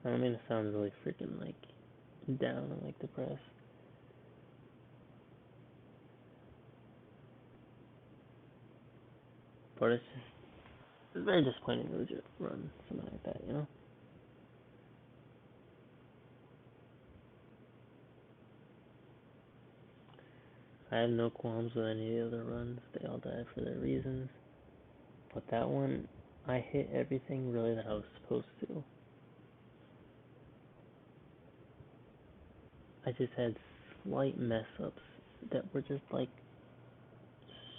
don't mean to sound really freaking down and depressed. But it's very disappointing to legit run something like that, you know? I have no qualms with any of the other runs. They all died for their reasons. But that one, I hit everything really that I was supposed to. I just had slight mess ups that were just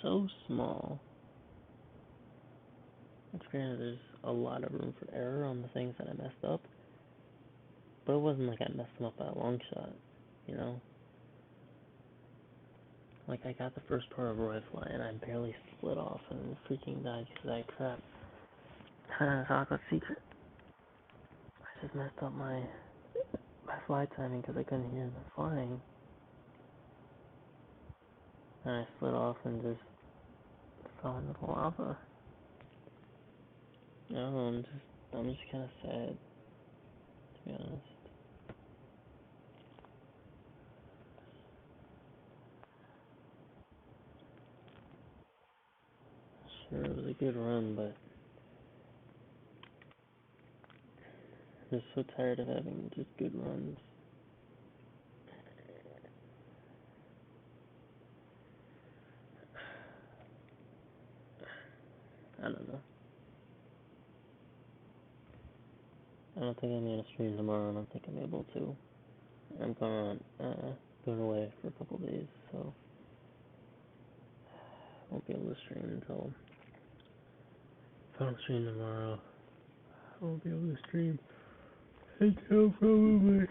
so small. It's granted there's a lot of room for error on the things that I messed up. But it wasn't like I messed them up by a long shot, you know? I got the first part of Roy Fly and I barely split off and freaking died because I crap. Chocolate secret. I just messed up my fly timing because I couldn't hear the flying. And I slid off and just fell into the lava. No, I'm just kind of sad, to be honest. Sure, it was a good run, but I'm just so tired of having just good runs. I don't know. I don't think I'm gonna stream tomorrow. I don't think I'm able to. I'm going away for a couple days, so I won't be able to stream until. If I don't stream tomorrow, I won't be able to stream until probably.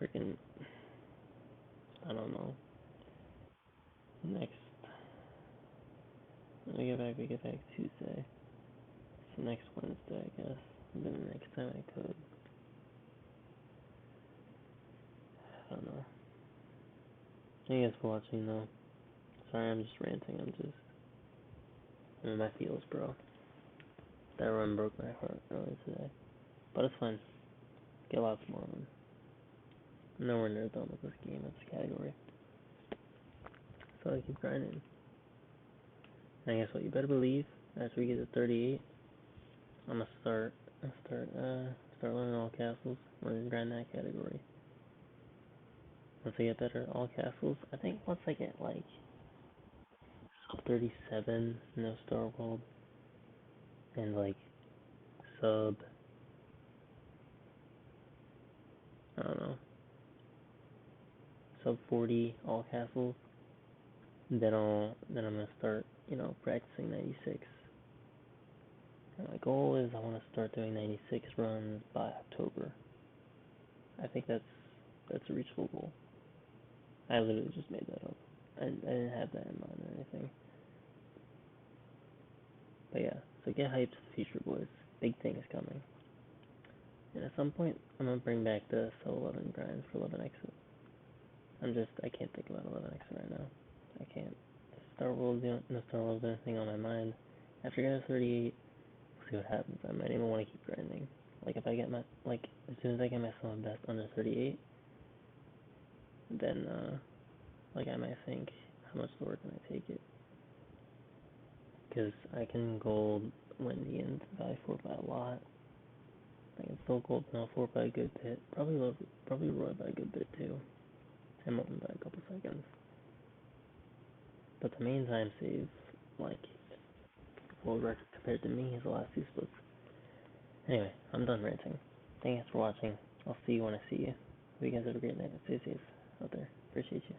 Freaking, I don't know. Next, when we get back Tuesday. So next Wednesday, I guess. And then the next time I could. I don't know. Thank you guys for watching, though. Sorry, I'm just ranting. I'm in my feels, bro. That run broke my heart earlier today. But it's fine. Get lots more of them. Nowhere near done with this game. It's a category. So I keep grinding. And guess what? You better believe after we get to 38, I'm gonna start learning all castles. We're gonna grind that category. Once I get better at all castles, I think once I get 37, no Starworld, and like sub, I don't know, sub 40 all castles, then I'm gonna start, practicing 96. And my goal is I want to start doing 96 runs by October. I think that's a reachable goal. I literally just made that up. I didn't have that in mind or anything. But yeah, so get hyped, future boys. Big things coming. And at some point, I'm gonna bring back the Sub 11 grinds for 11 exit. I can't think about 11 exit right now. I can't. No Star Wars the only thing on my mind. After I get to 38, we'll see what happens. I might even want to keep grinding. Like if I get as soon as I get my Summon best under 38, then I might think, how much lower can I take it? Because I can gold Wendy and Valley 4 by a lot. I can still gold Mel 4 by a good bit. Probably Roy by a good bit too. And Molten by a couple seconds. But the main time save, world record compared to me is the last two splits. Anyway, I'm done ranting. Thanks for watching. I'll see you when I see you. Hope you guys have a great night. Stay safe out there. Appreciate you.